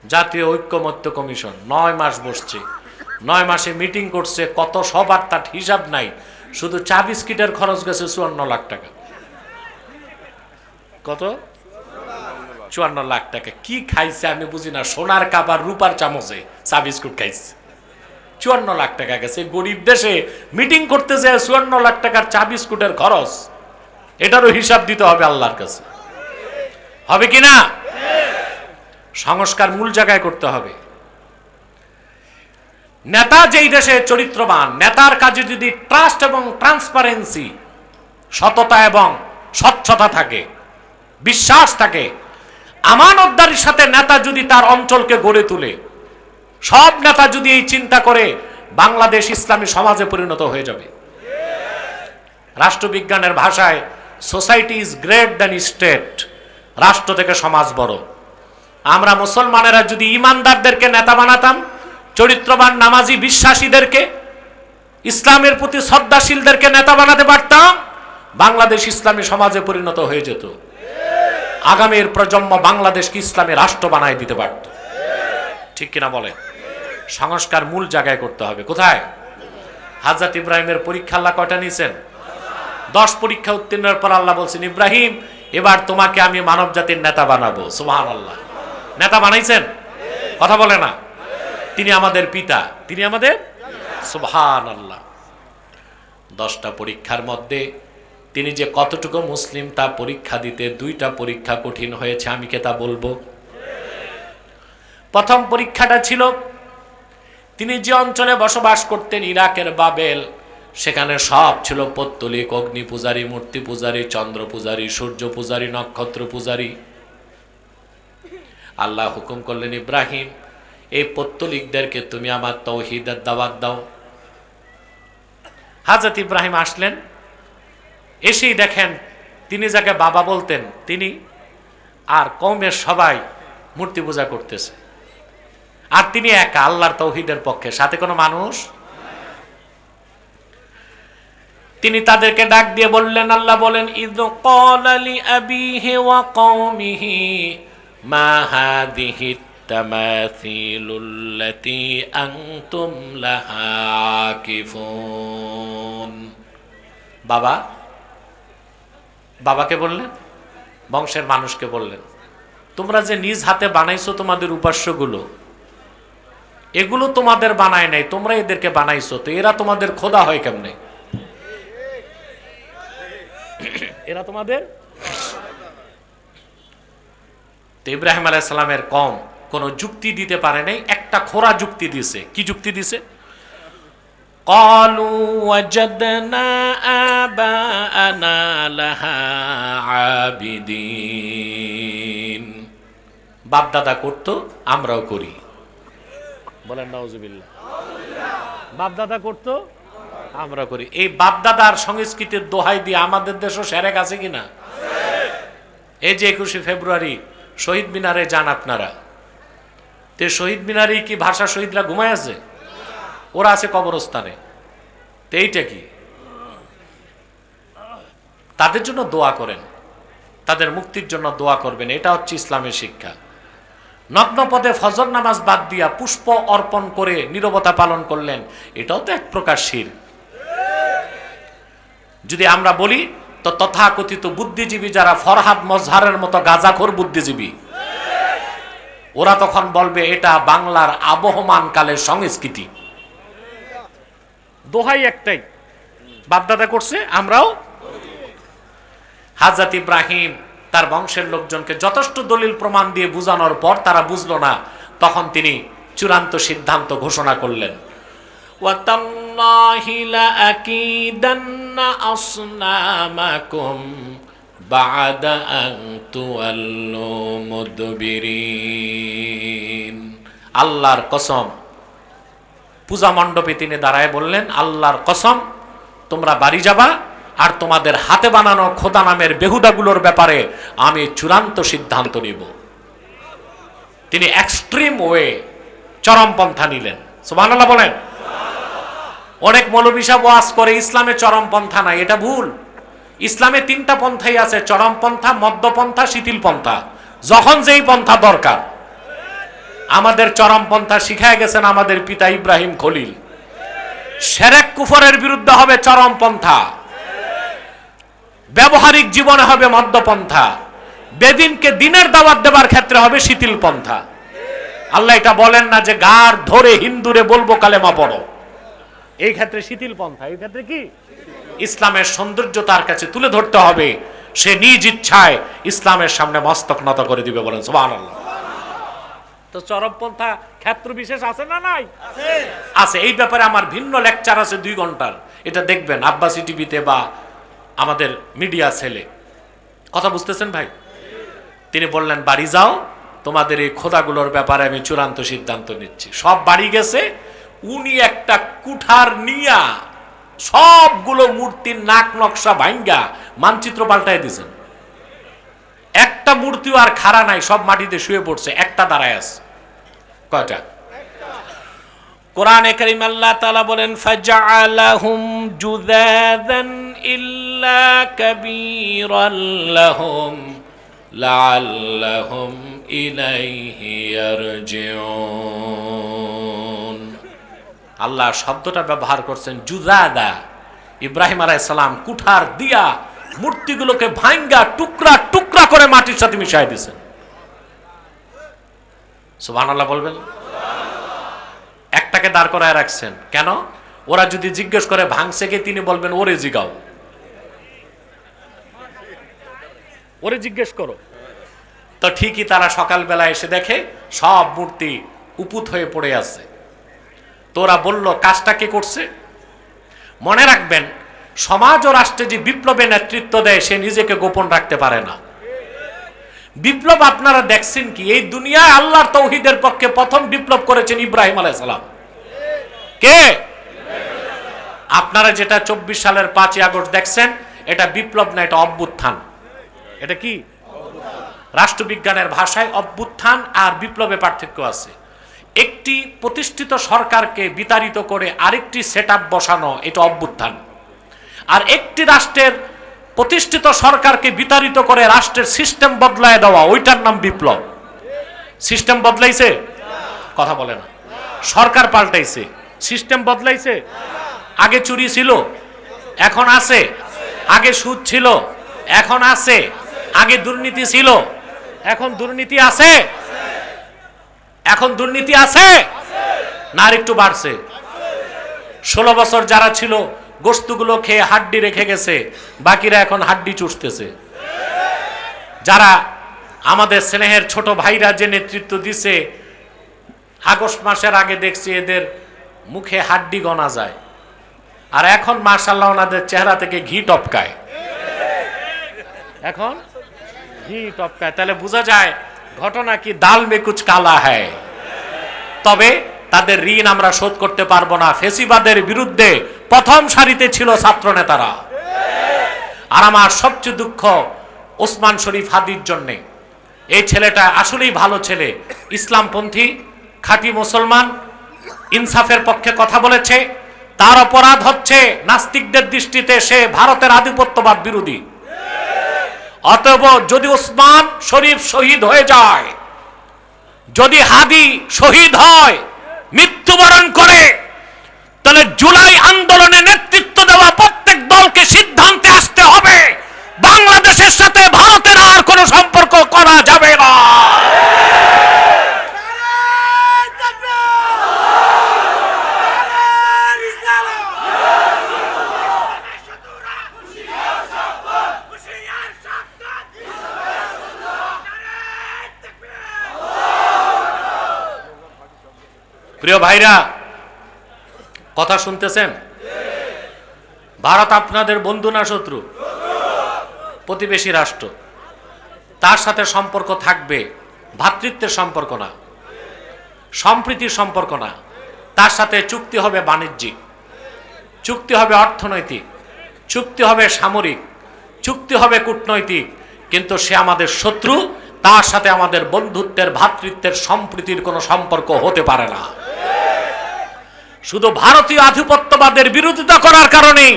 জাতীয় ঐক্যমত্য কমিশন 9 মাস বসছে। 9 মাসে মিটিং করছে, কত সবার তার হিসাব নাই। শুধু চা বিস্কিটের খরচ গেছে 54 লাখ টাকা। কত? 54 লাখ টাকা। কি খাইছে আমি বুঝি না, সোনার কাপ আর রূপার চামচে চা বিস্কুট খাইছে। 54 লাখ টাকা গেছে। গরিব দেশে মিটিং করতে যায় 54 লাখ টাকার চা বিস্কুটের খরচ, এটারও হিসাব দিতে হবে আল্লাহর কাছে। হবে কি না? সংস্কার মূল জায়গায় করতে হবে। নেতা যেই দেশে চরিত্রবান, নেতার কাজে যদি ট্রাস্ট এবং ট্রান্সপারেন্সি, সততা এবং স্বচ্ছতা থাকে, বিশ্বাস থাকে, আমানতদারির সাথে নেতা যদি তার অঞ্চলকে গড়ে তোলে, সব নেতা যদি এই চিন্তা করে, বাংলাদেশ ইসলামী সমাজে পরিণত হয়ে যাবে। রাষ্ট্রবিজ্ঞানের ভাষায় society is great than state, রাষ্ট্র থেকে সমাজ বড়। আমরা মুসলমানেরা যদি ইমানদারদেরকে নেতা বানাতাম, চরিত্রবান নামাজি বিশ্বাসীদেরকে, ইসলামের প্রতি শ্রদ্ধাশীলদেরকে নেতা বানাতে পারতাম, বাংলাদেশ ইসলামী সমাজে পরিণত হয়ে যেত। আগামীর প্রজন্ম বাংলাদেশকে ইসলামী রাষ্ট্র বানায় দিতে পারত। ঠিক কিনা বলে? সংস্কার মূল জায়গায় করতে হবে। কোথায়? হযরত ইব্রাহিমের পরীক্ষা আল্লাহ কয়টা নিয়েছেন? 10 পরীক্ষা উত্তীর্ণের পর আল্লাহ বলছেন, ইব্রাহিম, এবার তোমাকে আমি মানব জাতির নেতা বানাবো। সুবহানাল্লাহ। নেতা বানাইছেন? কথা বলে না। তিনি আমাদের পিতা, তিনি আমাদের, সুবহানাল্লাহ। 10টা পরীক্ষার মধ্যে তিনি যে কতটুকু মুসলিম তা পরীক্ষা দিতে 2টা পরীক্ষা কঠিন হয়েছে, আমি কে তা বলবো। প্রথম পরীক্ষাটা ছিল, তিনি যে অঞ্চলে বসবাস করতেন, ইরাকের বাবেল, সেখানে সব ছিল পৌত্তলিক, অগ্নি পূজারী, মূর্তি পূজারী, চন্দ্র পূজারী, সূর্য পূজারী, নক্ষত্র পূজারী। আল্লাহ হুকুম করলেন, ইব্রাহিম, এই পৌত্তলিকদেরকে তুমি আমার তাওহীদের দাওয়াত দাও। হযরত ইব্রাহিম আসলেন, এসেই দেখেন তিনি যাকে বাবা বলতেন তিনি আর কওমের সবাই মূর্তি পূজা করতেছে, আর তিনি একা আল্লাহর তাওহীদের পক্ষে, সাথে কোনো মানুষ। তিনি তাদেরকে ডাক দিয়ে বললেন, আল্লাহ বলেন, ইয ক্বালা লিআবিহি ওয়া কওমিহি মা হাযিহি তামাসিলুল্লাতী আনতুম লাহা আকিফুন। বাবা, বাবাকে বললেন, বংশের মানুষকে বললেন, তোমরা যে নিজ হাতে বানাইছো তোমাদের উপাস্যগুলো, এগুলো তোমাদের বানায় নাই, তোমরা এদেরকে বানাইছো, তো এরা তোমাদের খোদা হয় কেমনে? এরা তোমাদের। তো ইব্রাহিম আলাইহিস সালামের কওম কোনো যুক্তি দিতে পারে নাই, একটা খোরা যুক্তি দিছে। কি যুক্তি দিছে? ক্বালু ওয়াজাদনা আবাআনা লাহা আবিদিন। বাপ দাদা করতো, আমরাও করি। বলেন নাউজুবিল্লাহ। বাপ দাদা করতো, আমরা করি। এই বাপ দাদার সংস্কৃতির দোহাই দিয়ে আমাদের দেশও সেরেক আছে কিনা? এই যে 21শে ফেব্রুয়ারি শহীদ মিনারে যান আপনারা, তে শহীদ মিনারে কি ভাষা শহীদরা ঘুমায় আছে? ওরা আছে কবরস্থানে। তো এইটা কি? তাদের জন্য দোয়া করেন, তাদের মুক্তির জন্য দোয়া করবেন, এটা হচ্ছে ইসলামের শিক্ষা। নগ্ন পদে ফজর নামাজ বাদ দিয়া পুষ্প অর্পণ করে নীরবতা পালন করলেন, এটাও তো এক প্রকার শিরক। যদি আমরা বলি তো তথাকথিত বুদ্ধিজীবী যারা ফরহাদ মজহারের মতো গাঁজাখোর বুদ্ধিজীবী, ওরা তখন বলবে এটা বাংলার আবহমান কালের সংস্কৃতি। দোহাই একটাই, বাপদাদা করছে, আমরাও। হযরত ইব্রাহিম তার বংশের লোকজনকে যথেষ্ট দলিল প্রমাণ দিয়ে বুঝানোর পর তারা বুঝলো না, তখন তিনি চূড়ান্ত সিদ্ধান্ত ঘোষণা করলেন, ওয়াতাল্লাহি লাআকিদান্না আসনামাকুম বা'দা আন তুওয়াল্লু মুদবিরিন। আল্লাহর কসম, পূজা মণ্ডপে তিনি দাঁড়ায় বললেন, আল্লাহর কসম, তোমরা বাড়ি যাবা আর তোমাদের হাতে বানানো খোদা নামের বেহুদাগুলোর ব্যাপারে আমি চূড়ান্ত সিদ্ধান্ত নিব। তিনি এক্সট্রিম ওয়ে, চরমপন্থা নিলেন। সুবহানাল্লাহ বলেন। অনেক মৌলবী সাহেব ওয়াজ করে ইসলামে চরমপন্থা নাই, এটা ভুল। ইসলামে তিনটা পন্থাই আছে, চরমপন্থা, মধ্যপন্থা, শিথিল পন্থা, যখন যেই পন্থা দরকার। আমাদের চরমপন্থা শিখায় গেছেন আমাদের পিতা ইব্রাহিম খলিল। শিরক কুফরের বিরুদ্ধে হবে চরমপন্থা, ব্যবহারিক জীবনে হবে মধ্যপন্থা, বেদিনকে দিনের দাওয়াত দেবার ক্ষেত্রে হবে শিথিল পন্থা। আল্লাহ এটা বলেন না যে গার ধরে হিন্দুরে বলবো কালেমা পড়ো, এই ক্ষেত্রে শিথিল পন্থা। এই ক্ষেত্রে কি ইসলামের সৌন্দর্য তার কাছে তুলে ধরতে হবে, সে নিজ ইচ্ছায় ইসলামের সামনে মস্তক নত করে দিবে। বলেন সুবহানাল্লাহ। তো চরমপন্থা ক্ষেত্র বিশেষ আছে না নাই? আছে। এই ব্যাপারে আমার ভিন্ন লেকচার আছে 2 ঘন্টার, এটা দেখবেন আব্বাসী টিভিতে বা আমাদের মিডিয়া সেলে। কথা বুঝতেছেন ভাই? তিনি বললেন, বাড়ি যাও, তোমাদের এই খোদাগুলোর ব্যাপারে আমি চূড়ান্ত সিদ্ধান্ত নিচ্ছি। সব বাড়ি গেছে, উনি একটা কুঠার নিয়া সবগুলো মূর্তির নাক নকশা ভাঙ্গা মানচিত্র পাল্টাই দিয়েছেন। একটা মূর্তিও আর খাড়া নাই, সব মাটিতে শুয়ে পড়ছে, একটা দাঁড়ায় আছে। কয়টা? কোরআনে কারীম আল্লাহ তাআলা বলেন, ফাজআলাহুম জুযাযান ইল্লা কাবীরান লাহুম লাআল্লাহুম ইলাইহি ইয়ারজিউন। আল্লাহ শব্দটা ব্যবহার করছেন জুযাদা। ইব্রাহিম আলাইহিস সালাম কুঠার দিয়া মূর্তিগুলোকে ভাঙ্গা টুকরা টুকরা করে মাটির সাথে মিশাই দিয়েছেন। সুবহানাল্লাহ বলবেন। একটাকে দাঁড় করায় রাখছেন কেন? ওরা যদি জিজ্ঞেস করে ভাঙছে কে, তিনি বলবেন ওরে জিগাও, ওরে জিজ্ঞেস করো। তো ঠিকই তারা সকালবেলা এসে দেখে সব মূর্তি উপুত হয়ে পড়ে আছে। তোরা বলল কাজটা কে করছে? মনে রাখবেন, সমাজ ও রাষ্ট্রে যে বিপ্লবে নেতৃত্ব দেয় সে নিজেকে গোপন রাখতে পারে না। বিপ্লব আপনারা দেখছেন কি? এই দুনিয়ায় আল্লাহর তাওহীদের পক্ষে প্রথম বিপ্লব করেছেন ইব্রাহিম আলাইহিস সালাম। কে? আপনারা যেটা 24 সালের 5ই আগস্ট দেখছেন, এটা বিপ্লব না, এটা অভ্যুত্থান। এটা কি? রাষ্ট্রবিজ্ঞানের ভাষায় অভ্যুত্থান আর বিপ্লবে পার্থক্য আছে। একটি প্রতিষ্ঠিত সরকারকে বিতাড়িত করে আরেকটি সেটআপ বসানো, এটা অভ্যুত্থান। আর একটি রাষ্ট্রের প্রতিষ্ঠিত সরকারকে বিতাড়িত করে রাষ্ট্রের সিস্টেম বদলায় দেওয়া, ওইটার নাম বিপ্লব। সিস্টেম বদলাইছে? কথা বলে না। সরকার পাল্টাইছে, সিস্টেম বদলাইছে? আগে চুরি ছিল, এখন আছে। আগে সুদ ছিল, এখন আছে। আগে দুর্নীতি ছিল, এখন দুর্নীতি আছে। এখন দুর্নীতি আছে না আর একটু বাড়ছে? 16 বছর যারা ছিল গোস্তগুলো খেয়ে হাড্ডি রেখে গেছে, বাকিরা এখন হাড্ডি চুষতেছে। যারা আমাদের স্নেহের ছোট ভাইরা যে নেতৃত্ব দিছে, আগস্ট মাসের আগে দেখছি এদের মুখে হাড্ডি গনা যায়, আর এখন মাশাআল্লাহ ওনাদের চেহারা থেকে ঘি টপকায়। এখন ঘি টপকায়, তাহলে বোঝা যায় ঘটনা কি দাল মে কুছ কালা হ্যায়। তবে তাদের ঋণ আমরা শোধ করতে পারবো না। ফেসিবাদের বিরুদ্ধে প্রথম সারিতে ছিল ছাত্র নেতারা। আর আমার সবচেয়ে দুঃখ ওসমান শরীফ হাদির জন্যে। এই ছেলেটা আসলেই ভালো ছেলে, ইসলামপন্থী, খাঁটি মুসলমান, ইনসাফের পক্ষে কথা বলেছে, তার অপরাধ হচ্ছে নাস্তিকদের দৃষ্টিতে সে ভারতের আধিপত্যবাদ বিরোধী। অতএব যদি ওসমান শরীফ শহীদ হয়ে যায়, যদি হাদি শহীদ হয়, মৃত্যুবরণ করে, তাহলে জুলাই আন্দোলনে নেতৃত্ব দেওয়া প্রত্যেক দলকে সিদ্ধান্তে আসতে হবে বাংলাদেশের সাথে ভারতের আর কোনো সম্পর্ক করা যাবে না। প্রিয় ভাইরা, কথা শুনতেছেন? ভারত আপনাদের বন্ধু না শত্রু? প্রতিবেশী রাষ্ট্র, তার সাথে সম্পর্ক থাকবে, ভ্রাতৃত্বের সম্পর্ক না, সম্প্রীতির সম্পর্ক না। তার সাথে চুক্তি হবে বাণিজ্যিক, চুক্তি হবে অর্থনৈতিক, চুক্তি হবে সামরিক, চুক্তি হবে কূটনৈতিক, কিন্তু সে আমাদের শত্রু, তার সাথে আমাদের বন্ধুত্বের, ভ্রাতৃত্বের, সম্প্রীতির কোনো সম্পর্ক হতে পারে না। শুধু ভারতীয় আধিপত্যবাদের বিরোধিতা করার কারণেই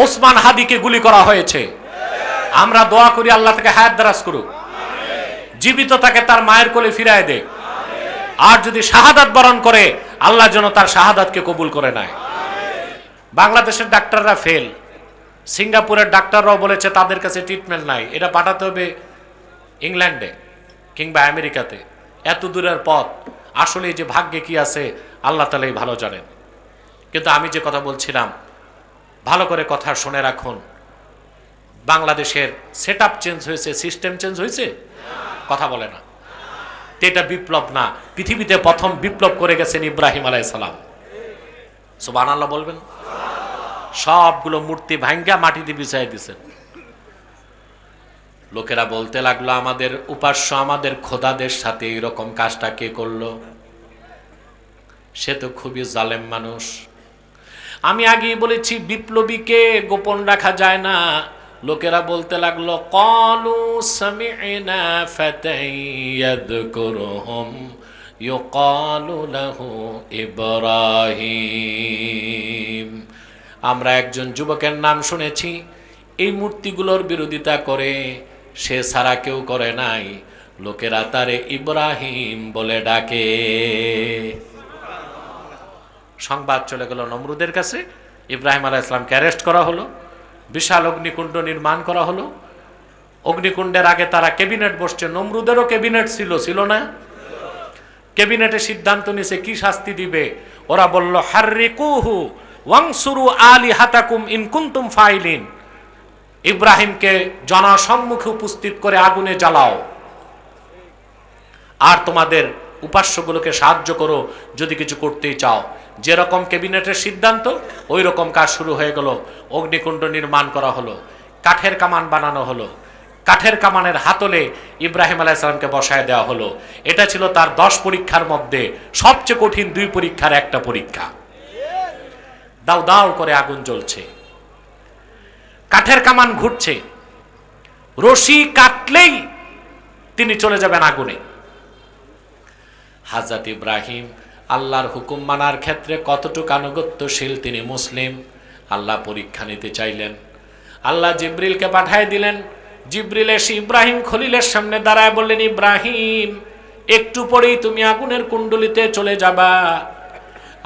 ওসমান হাদিকে গুলি করা হয়েছে। আমরা দোয়া করি আল্লাহ তাকে হায়াত দারাজ করুক, জীবিত তাকে তার মায়ের কোলে ফিরায় দেয়, আর যদি শাহাদাত বরণ করে আল্লাহ যেন তার শাহাদাতকে কবুল করে নেয়। বাংলাদেশের ডাক্তাররা ফেল, সিঙ্গাপুরের ডাক্তাররাও বলেছে তাদের কাছে ট্রিটমেন্ট নাই, এটা পাঠাতে হবে ইংল্যান্ডে কিংবা আমেরিকাতে। এত দূরের পথ, আসলে যে ভাগ্যে কি আছে আল্লাহ তাআলাই ভালো জানেন। কিন্তু আমি যে কথা বলছিলাম, ভালো করে কথা শুনে রাখুন, বাংলাদেশের সেটআপ চেঞ্জ হয়েছে, সিস্টেম চেঞ্জ হয়েছে, কথা বলে না। এটা বিপ্লব না, পৃথিবীতে প্রথম বিপ্লব করে গেছেন ইব্রাহিম আলাইহিস সালাম। সুবহানাল্লাহ বলবেন? সবগুলো মূর্তি ভাঙ্গা মাটিতে বিছাই দিয়েছেন। লোকেরা বলতে লাগলো আমাদের উপাস্য, আমাদের খোদাদের সাথে এরকম কাজটা কে করলো? সে তো খুবই জালেম মানুষ। আমি আগেই বলেছি বিপ্লবীকে গোপন রাখা যায় না। লোকেরা বলতে লাগলো ক্বালু সামি'না ফাতান ইয়াযকুরুহুম ইউকালু লাহু ইব্রাহিম। আমরা একজন যুবকের নাম শুনেছি, এই মূর্তিগুলোর বিরোধিতা করে, সে ছাড়া কেউ করে নাই, লোকেরা তারে ইব্রাহিম বলে ডাকে। সংবাদ চলে গেল নমরুদের কাছে, ইব্রাহিম আলাইহিস সালামকে অ্যারেস্ট করা হলো, বিশাল অগ্নিকুণ্ড নির্মাণ করা হলো। অগ্নিকুণ্ডের আগে তারা ক্যাবিনেট বসছে, নমরুদেরও ক্যাবিনেট ছিল না? ক্যাবিনেটে সিদ্ধান্ত নিছে কি শাস্তি দিবে। ওরা বলল হাররিকুহু ওয়ানসুরু আলিহাতাকুম ইন কুনতুম ফাইলিন। ইব্রাহিমকে জনসম্মুখে উপস্থিত করে আগুনে জ্বালাও, আর তোমাদের উপাস্যগুলোকে সাহায্য করো যদি কিছু করতেই চাও। যেরকম ক্যাবিনেটের সিদ্ধান্ত ওই রকম কাজ শুরু হয়ে গেল। অগ্নিকুণ্ড নির্মাণ করা হলো, কাঠের কামান বানানো হলো, কাঠের কামানের হাতলে ইব্রাহিম আলাইহিস সালামকে বসায় দেওয়া হলো। এটা ছিল তার 10 পরীক্ষার মধ্যে সবচেয়ে কঠিন 2 পরীক্ষার একটা পরীক্ষা। দাও দাও করে আগুন জ্বলছে, কাঠের কামান ঘুরছে, রশি কাটলেই তিনি চলে যাবেন আগুনে। হযরত ইব্রাহিম আল্লাহর হুকুম মানার ক্ষেত্রে কতটুকু আনুগত্যশীল তিনি মুসলিম, আল্লাহ পরীক্ষা নিতে চাইলেন। আল্লাহ জিবরিলকে পাঠিয়ে দিলেন। জিবরিল এসে ইব্রাহিম খলিলের সামনে দাঁড়ায় বললেন, ইব্রাহিম একটু পরেই তুমি আগুনের কুণ্ডলিতে চলে যাবা।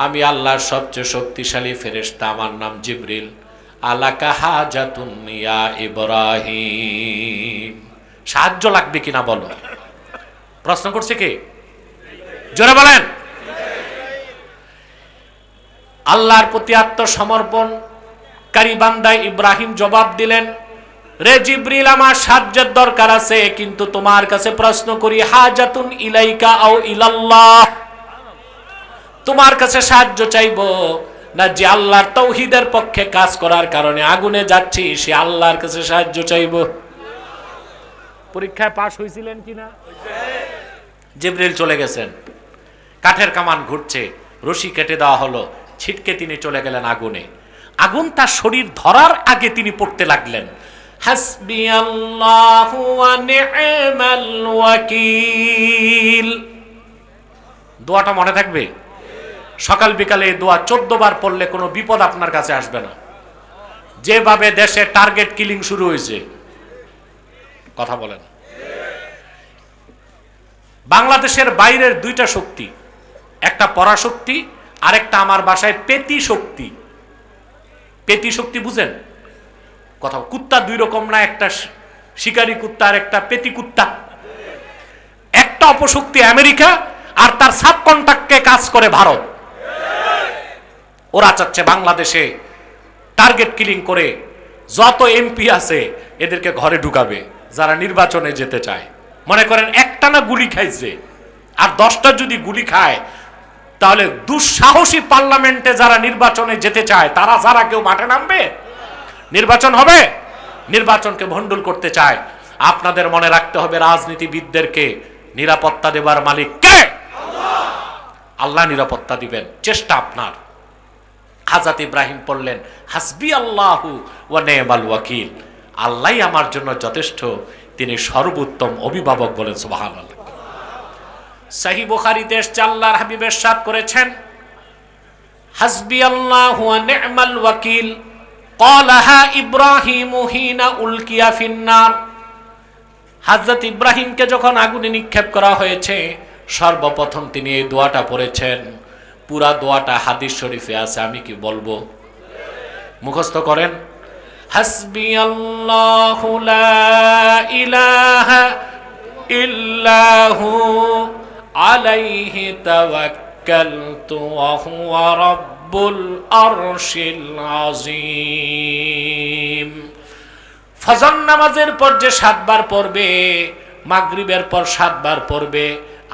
আমি আল্লাহর সবচেয়ে শক্তিশালী ফেরেশতা, আমার নাম জিবরিল। আলাকা হাজাতুন ইয়া ইব্রাহিম, সাহায্য লাগবে কিনা বলো? প্রশ্ন করছে কে? জোরে বলেন। আল্লাহর প্রতি আত্মসমর্পণকারী বান্দা ইব্রাহিম জবাব দিলেন, রে জিবরিল আমার সাহায্যের দরকার আছে, কিন্তু তোমার কাছে প্রশ্ন করি, হাজাতুন ইলাইকা আও ইলাল্লাহ, তোমার কাছে সাহায্য চাইবো না যে আল্লাহর তাওহীদের পক্ষে কাজ করার কারণে আগুনে যাচ্ছি সে আল্লাহর কাছে সাহায্য চাইবো? পরীক্ষায় পাশ হয়েছিলেন কিনা? জিবরিল চলে গেছেন, কাঠের কামান ঘুরছে, রশি কেটে দেওয়া হলো, ছিটকে তিনি চলে গেলেন আগুনে। আগুন তার শরীর ধরার আগে তিনি পড়তে লাগলেন, হাসবিয়াল্লাহু ওয়া নি'মাল ওয়াকিল। দোয়াটা মনে থাকবে? সকাল বিকালে এই দোয়া 14 বার পড়লে কোনো বিপদ আপনার কাছে আসবে না। যেভাবে দেশে টার্গেট কিলিং শুরু হয়েছে, কথা বলেন, বাংলাদেশের বাইরের দুইটা শক্তি, একটা পরাশক্তি আর একটা আমার বাসায় পেতি শক্তি। পেতি শক্তি বুঝেন কথা? কুত্তা দুই রকম না, একটা শিকারী কুত্তা আর একটা পেতি কুত্তা। একটা অপশক্তি আমেরিকা আর তার সাবকন্ট্রাক্টে কাজ করে ভারত। ওরা চাচ্ছে বাংলাদেশে টার্গেট কিলিং করে যত এমপি আছে এদেরকে ঘরে ঢুকাবে যারা নির্বাচনে যেতে চায়। মনে করেন একটা না গুলি খাইছে, আর 10টা যদি গুলি খায় তাহলে দুঃসাহসী পার্লামেন্টে যারা নির্বাচনে যেতে চায় তারা যারা কেউ মাঠে নামবে? নির্বাচন হবে? নির্বাচনকে ভণ্ডুল করতে চায়। আপনাদের মনে রাখতে হবে রাজনীতিবিদদেরকে নিরাপত্তা দেবার মালিক কে? আল্লাহ নিরাপত্তা দিবেন, চেষ্টা আপনার। হযরত ইব্রাহিম পড়লেন হাসবি আল্লাহু ওয়া নি'মাল ওয়াকিল, আল্লাহই আমার জন্য যথেষ্ট, তিনি সর্বোত্তম অভিভাবক, বলেন সুবহানাল্লাহ। সহিহ বুখারীতে এসেছে আল্লাহর হাবিব ইরশাদ করেছেন হাসবি আল্লাহু ওয়া নি'মাল ওয়াকিল ক্বালাহা ইব্রাহিমু হিনা উলকিয়া ফিন্নার। হযরত ইব্রাহিমকে যখন আগুনে নিক্ষেপ করা হয়েছে সর্বপ্রথম তিনি এই দোয়াটা পড়েছেন। পুরা দোয়াটা হাদিস শরীফে আছে, আমি কি বলবো? মুখস্থ করেন। হাসবি আল্লাহু লা ইলাহা ইল্লাহু আলাইহি তাওয়াক্কালতু ওয়া হুয়া রাব্বুল আরশিল আযীম। ফজর নামাজের পর যে 7 বার পড়বে, মাগরিবের পর 7 বার পড়বে,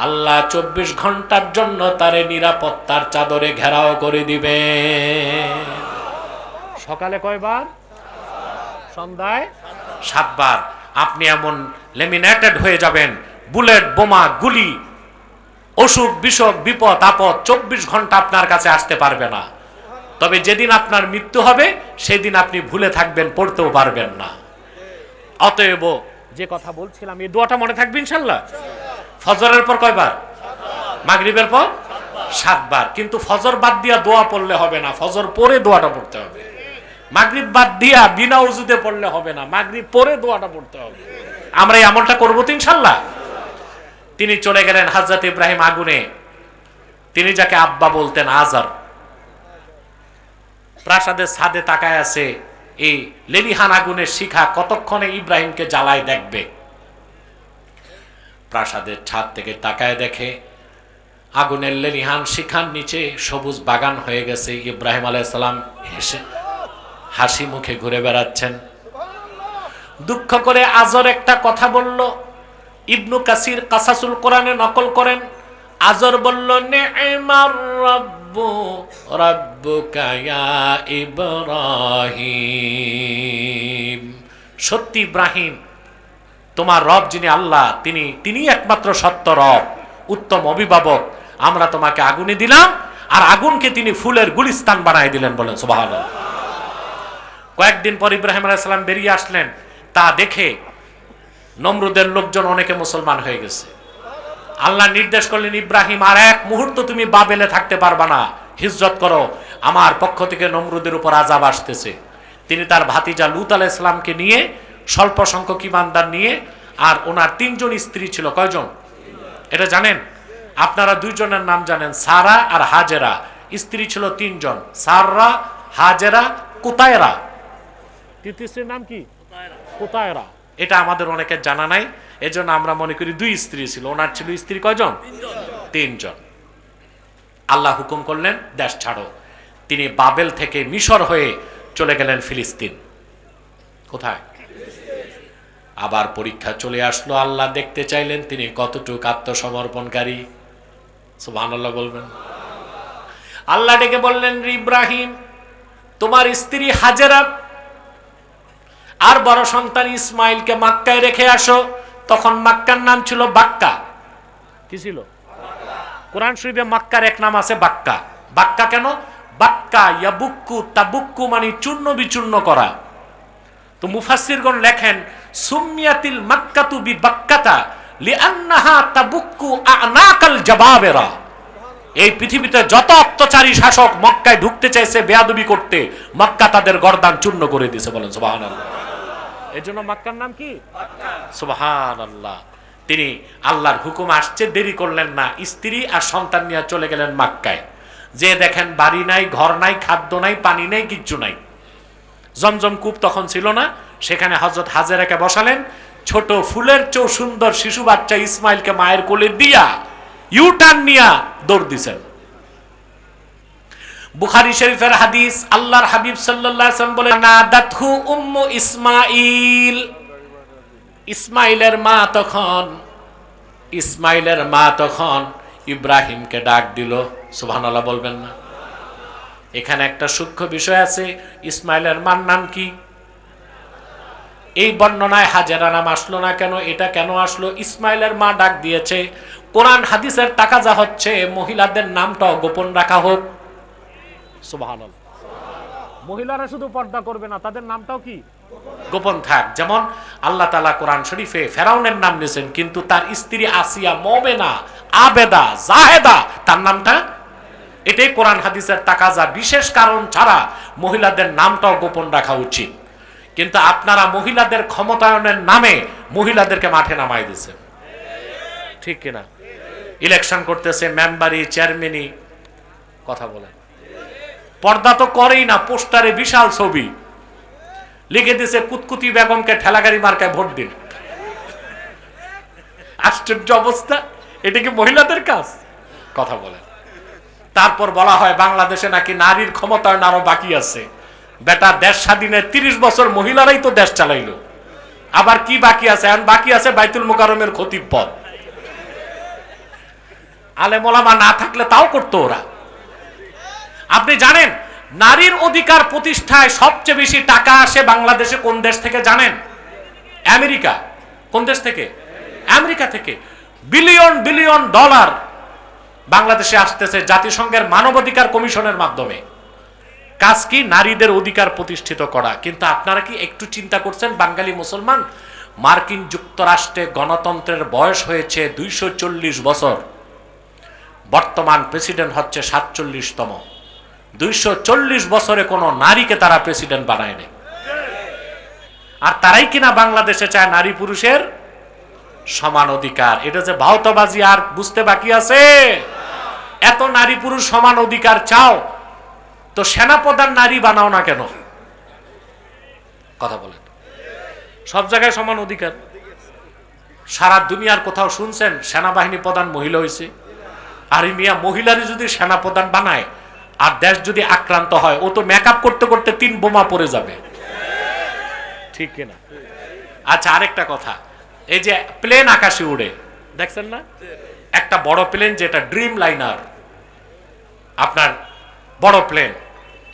আল্লাহ 24 ঘন্টার জন্য তারে নিরাপত্তার চাদরে ঘেরাও করে দিবে। সকালে কয়বার? সন্ধ্যায় 7 বার। আপনি এমন লেমিনেটেড হয়ে যাবেন, বুলেট, বোমা, গুলি, অসুখ বিসুখ, বিপদ আপদ 24 ঘন্টা আপনার কাছে আসতে পারবে না। তবে যেদিন আপনার মৃত্যু হবে সেদিন আপনি ভুলে থাকবেন, পড়তেও পারবেন না। অতএব যে কথা বলছিলাম, এই দোয়াটা মনে থাকবে ইনশাআল্লাহ। ফজরের পর কয়বার? মাগরিবের পর 7 বার। কিন্তু ফজর বাদ দিয়া দোয়া পড়লে হবে না, ফজর পরে দোয়াটা পড়তে হবে। মাগরিব বাদ দিয়া বিনা ওযুতে পড়লে হবে না, মাগরিব পরে দোয়াটা পড়তে হবে। আমরা এই আমলটা করব তো ইনশাআল্লাহ। তিনি চলে গেলেন হযরত ইব্রাহিম আগুনে, তিনি যাকে আব্বা বলতেন আজার, প্রাসাদের ছাদে তাকায় আছে। এই লেলিহান আগুনের শিখা কতক্ষণে ইব্রাহিমকে জ্বালায় দেখবে। প্রাসাদের ছাদ থেকে তাকায় দেখে আগুনের লেলিহান শিখার নিচে সবুজ বাগান হয়ে গেছে। ইব্রাহিম আলাইহিস সালাম হাসি মুখে ঘুরে বেড়াচ্ছেন। দুঃখ করে আজর একটা কথা বলল, ইবনু কাসির কাসাসুল কোরআনে নকল করেন। আজর বলল নি'মার রাব্বু রাব্বুকা ইয়া ইব্রাহিম। সত্যি ইব্রাহিম, তোমার রব যিনি আল্লাহ, তিনি একমাত্র সত্য রব, উত্তম অভিভাবক। আমরা তোমাকে আগুনে দিলাম আর আগুনকে তিনি ফুলের গুলিস্তান বানায় দিলেন, বলেন সুবহানাল্লাহ। কয়েকদিন পর ইব্রাহিম আলাইহিস সালাম বেরিয়ে আসলেন, তা দেখে নমরুদের লোকজন অনেকে মুসলমান হয়ে গেছে। আল্লাহ নির্দেশ করলেন, ইব্রাহিম আর এক মুহূর্ত তুমি বাবেলে থাকতে পারবা না, হিজরত করো, আমার পক্ষ থেকে নমরুদের উপর আযাব আসতেছে। তিনি তার ভাতিজা লূত আলাইহিস সালামকে নিয়ে, স্বল্প সংখ্যক ঈমানদার নিয়ে, আর ওনার 3 জন স্ত্রী ছিল। কয়জন এটা জানেন? আপনারা 2 জনের নাম জানেন, সারা আর হাজেরা। স্ত্রী ছিল 3 জন, সারা, হাজেরা, কুতায়রা। তৃতীয় স্ত্রীর নাম কি? কুতায়রা। এটা আমাদের অনেকের জানা নাই, এজন্য আমরা মনে করি 2 স্ত্রী ছিল। ওনার ছিল স্ত্রী কয়জন? 3 জন। আল্লাহ হুকুম করলেন দেশ ছাড়ো। তিনি বাবেল থেকে মিশর হয়ে চলে গেলেন ফিলিস্তিন। কোথায়? আবার পরীক্ষা চলে আসলো। আল্লাহ দেখতে চাইলেন তিনি কতটুকু আত্মসমর্পণকারী। সুবহানাল্লাহ বলবেন। আল্লাহ ডেকে বললেন, ইব্রাহিম, তোমার স্ত্রী হাজেরা আর বড় সন্তান ইসমাইলকে মক্কায় রেখে আসো। তখন মক্কার নাম ছিল বাক্কা। কি ছিল? কোরআন শরীফে মক্কার এক নাম আছে বাক্কা। বাক্কা কেন? বাক্কা ইয়াবুক্কু তাবুক্কু মানে চূর্ণ বিচূর্ণ করা। তো মুফাসসিরগণ লেখেন সুমিয়াতিল মাক্কাতু বিবাক্কাতা লিআন্নাহা তাবুক্কু আনাকাল জাবাবেরা। এই পৃথিবীতে যত অত্যাচারী শাসক মক্কায় ঢুকতে চাইছে বেয়াদবি করতে, মক্কা তাদের গর্দান চূর্ণ করে দিয়েছে। বলেন সুবহানাল্লাহ। এই জন্য মক্কার নাম কি? সুবহানাল্লাহ। তিনি আল্লাহর হুকুম আসছে, দেরি করলেন না, স্ত্রী আর সন্তান নিয়ে চলে গেলেন মক্কায়। যে দেখেন বাড়ি নাই, ঘর নাই, খাদ্য নাই, পানি নাই, কিচ্ছু নাই। জমজম কূপ তখন ছিল না, সেখানে হযরত হাজেরাকে বসালেন। ছোট ফুলের চেয়েও সুন্দর শিশু বাচ্চা ইসমাইলকে মায়ের কোলে দিয়া ইউটার্ন নিয়া দৌড় দিছেন। বুখারী শরীফের হাদিস, আল্লাহর হাবিব সাল্লাল্লাহু আলাইহি ওয়াসাল্লাম বলেন, নাদাতহু উম্মু ইসমাইল। ইসমাইলের মা তখন ইব্রাহিমকে ডাক দিল। সুবহানাল্লাহ বলবেন না? এখানে একটা সূক্ষ্ম বিষয় আছে। ইসমাইলের মার নাম কি? এই বর্ণনায় হাজেরা নাম আসলো না কেন? এটা কেন আসলো? ইসমাইলের মা ডাক দিয়েছে। কোরআন হাদিসের তাকাজা হচ্ছে মহিলাদের নামটাও গোপন রাখা হোক। সুবহানাল্লাহ। মহিলারা শুধু পর্দা করবে না, তাদের নামটাও কি গোপন থাক। যেমন আল্লাহ তাআলা কোরআন শরীফে ফেরাউনের নাম নিয়েছেন, কিন্তু তার স্ত্রী আসিয়া, মুমিনা, আবেদা, জাহেদা, তার নামটা, এটাই কোরআন হাদিসের তাকাজা। বিশেষ কারণ ছাড়া মহিলাদের নামটাও গোপন রাখা উচিত। কিন্তু আপনারা মহিলাদের ক্ষমতায়নের নামে মহিলাদেরকে মাঠে নামাই দিচ্ছেন, ঠিক কিনা? ইলেকশন করতেছে, মেম্বারি, চেয়ারম্যানি, কথা বলেন। পর্দা তো করেই না, পোস্টারে বিশাল ছবি লিখে দিছে, কুতকুতি বেগমকে ঠেলাগাড়ি মার্কায় ভোট দিন। আশ্চর্য অবস্থা। এটা কি মহিলাদের কাজ? কথা বলেন। তারপর বলা হয় বাংলাদেশে নাকি নারীর ক্ষমতায়ন আরো বাকি আছে। বেটা, দেশ স্বাধীনের 30 বছর মহিলারাই তো দেশ চালাইলো, আবার কি বাকি আছে? এখন বাকি আছে বাইতুল মোকাররমের খতিব পদ। আলেম ওলামা না থাকলে তাও করতো ওরা। আপনি জানেন নারীর অধিকার প্রতিষ্ঠায় সবচেয়ে বেশি টাকা আসে বাংলাদেশে কোন দেশ থেকে জানেন? আমেরিকা। কোন দেশ থেকে? আমেরিকা থেকে। বিলিয়ন বিলিয়ন ডলার বাংলাদেশে আসতেছে জাতিসংঘের মানবাধিকার কমিশনের মাধ্যমে। কাজ কি? নারীদের অধিকার প্রতিষ্ঠিত করা। কিন্তু আপনারা কি একটু চিন্তা করছেন, বাঙালি মুসলমান, মার্কিন যুক্তরাষ্ট্রে গণতন্ত্রের বয়স হয়েছে 240 বছর, বর্তমান প্রেসিডেন্ট হচ্ছে 47তম। 240 বছরে কোনো নারীকে তারা প্রেসিডেন্ট বানায় নাই। আর তারাই কিনা বাংলাদেশে চায় নারী পুরুষের সমান অধিকার। এটা যে ভাওতাবাজি আর বুঝতে বাকি আছে। এত নারী পুরুষ সমান অধিকার চাও, তো সেনাপ্রধান নারী বানাও না কেন? কথা বলেন। সব জায়গায় সমান অধিকার। সারা দুনিয়ার কোথাও শুনছেন সেনাবাহিনী প্রধান মহিলা হয়েছে? আর মিয়া, মহিলারই যদি সেনাপ্রধান বানায় আর দেশ যদি আক্রান্ত হয়, ও তো মেকআপ করতে করতে 3 বোমা পড়ে যাবে, ঠিক কিনা? আচ্ছা, আরেকটা কথা, এই যে প্লেন আকাশে উড়ে, দেখছেন না? একটা বড় প্লেন যেটা ড্রিম লাইনার, আপনার বড় প্লেন,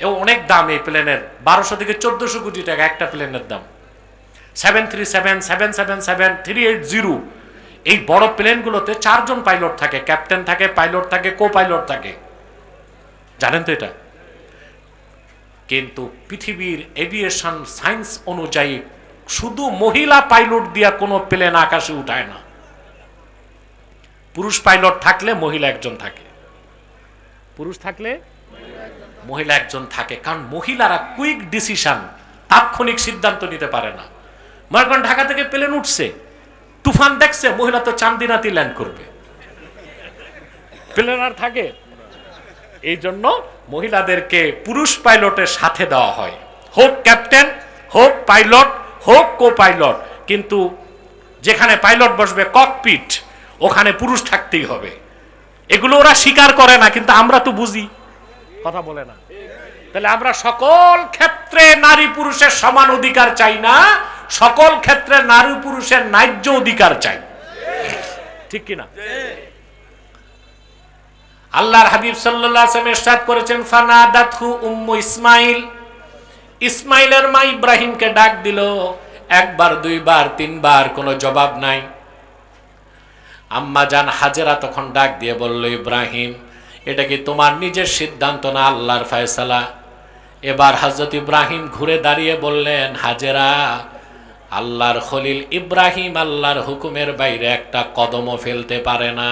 এও অনেক দাম। এই প্লেনের 1200 থেকে 1400 কোটি টাকা একটা প্লেনের দাম। 737, 777, 380, এই বড় প্লেনগুলোতে 4 জন পাইলট থাকে, ক্যাপ্টেন থাকে, পাইলট থাকে, কো পাইলট থাকে। জানেন তো এটা? কিন্তু পৃথিবীর এভিয়েশন সায়েন্স অনুযায়ী শুধু মহিলা পাইলট দিয়া কোনো প্লেন আকাশে উঠায় না। পুরুষ পাইলট থাকলে মহিলা একজন থাকে, পুরুষ থাকলে মহিলা একজন থাকে। কারণ মহিলারা কুইক ডিসিশন, তাৎক্ষণিক সিদ্ধান্ত নিতে পারে না। মনে করেন ঢাকা থেকে প্লেন উঠছে, তুফান দেখছে, মহিলা তো চান্দিনাতে ল্যান্ড করবে, প্লেন আর থাকে। এই জন্য মহিলাদেরকে পুরুষ পাইলটের সাথে দেওয়া হয়, হোক ক্যাপ্টেন, হোক পাইলট, হোক কো পাইলট। কিন্তু যেখানে পাইলট বসবে ককপিট, ওখানে পুরুষ থাকতেই হবে। এগুলো ওরা স্বীকার করে না, কিন্তু আমরা তো বুঝি, কথা বলে না। তাহলে আমরা সকল ক্ষেত্রে নারী পুরুষের সমান অধিকার চাই না, সকল ক্ষেত্রে নারী পুরুষের ন্যায্য অধিকার চাই, ঠিক কিনা? আল্লাহর হাবিব সাল্লাল্লাহু আলাইহি ওয়াসাল্লাম ইরশাদ করেছেন, ফানাদাতহু উম্মু ইসমাইল। ইসমাইলের মা ইব্রাহিমকে ডাক দিল, একবার, দুইবার, তিনবার, কোনো জবাব নাই। আম্মা জান হাজেরা তখন ডাক দিয়ে বলল, ইব্রাহিম, এটা কি তোমার নিজের সিদ্ধান্ত না আল্লাহর ফয়সালা? এবার হযরত ইব্রাহিম ঘুরে দাঁড়িয়ে বললেন, হাজেরা, আল্লাহর খলিল ইব্রাহিম আল্লাহর হুকুমের বাইরে একটা কদমও ফেলতে পারে না।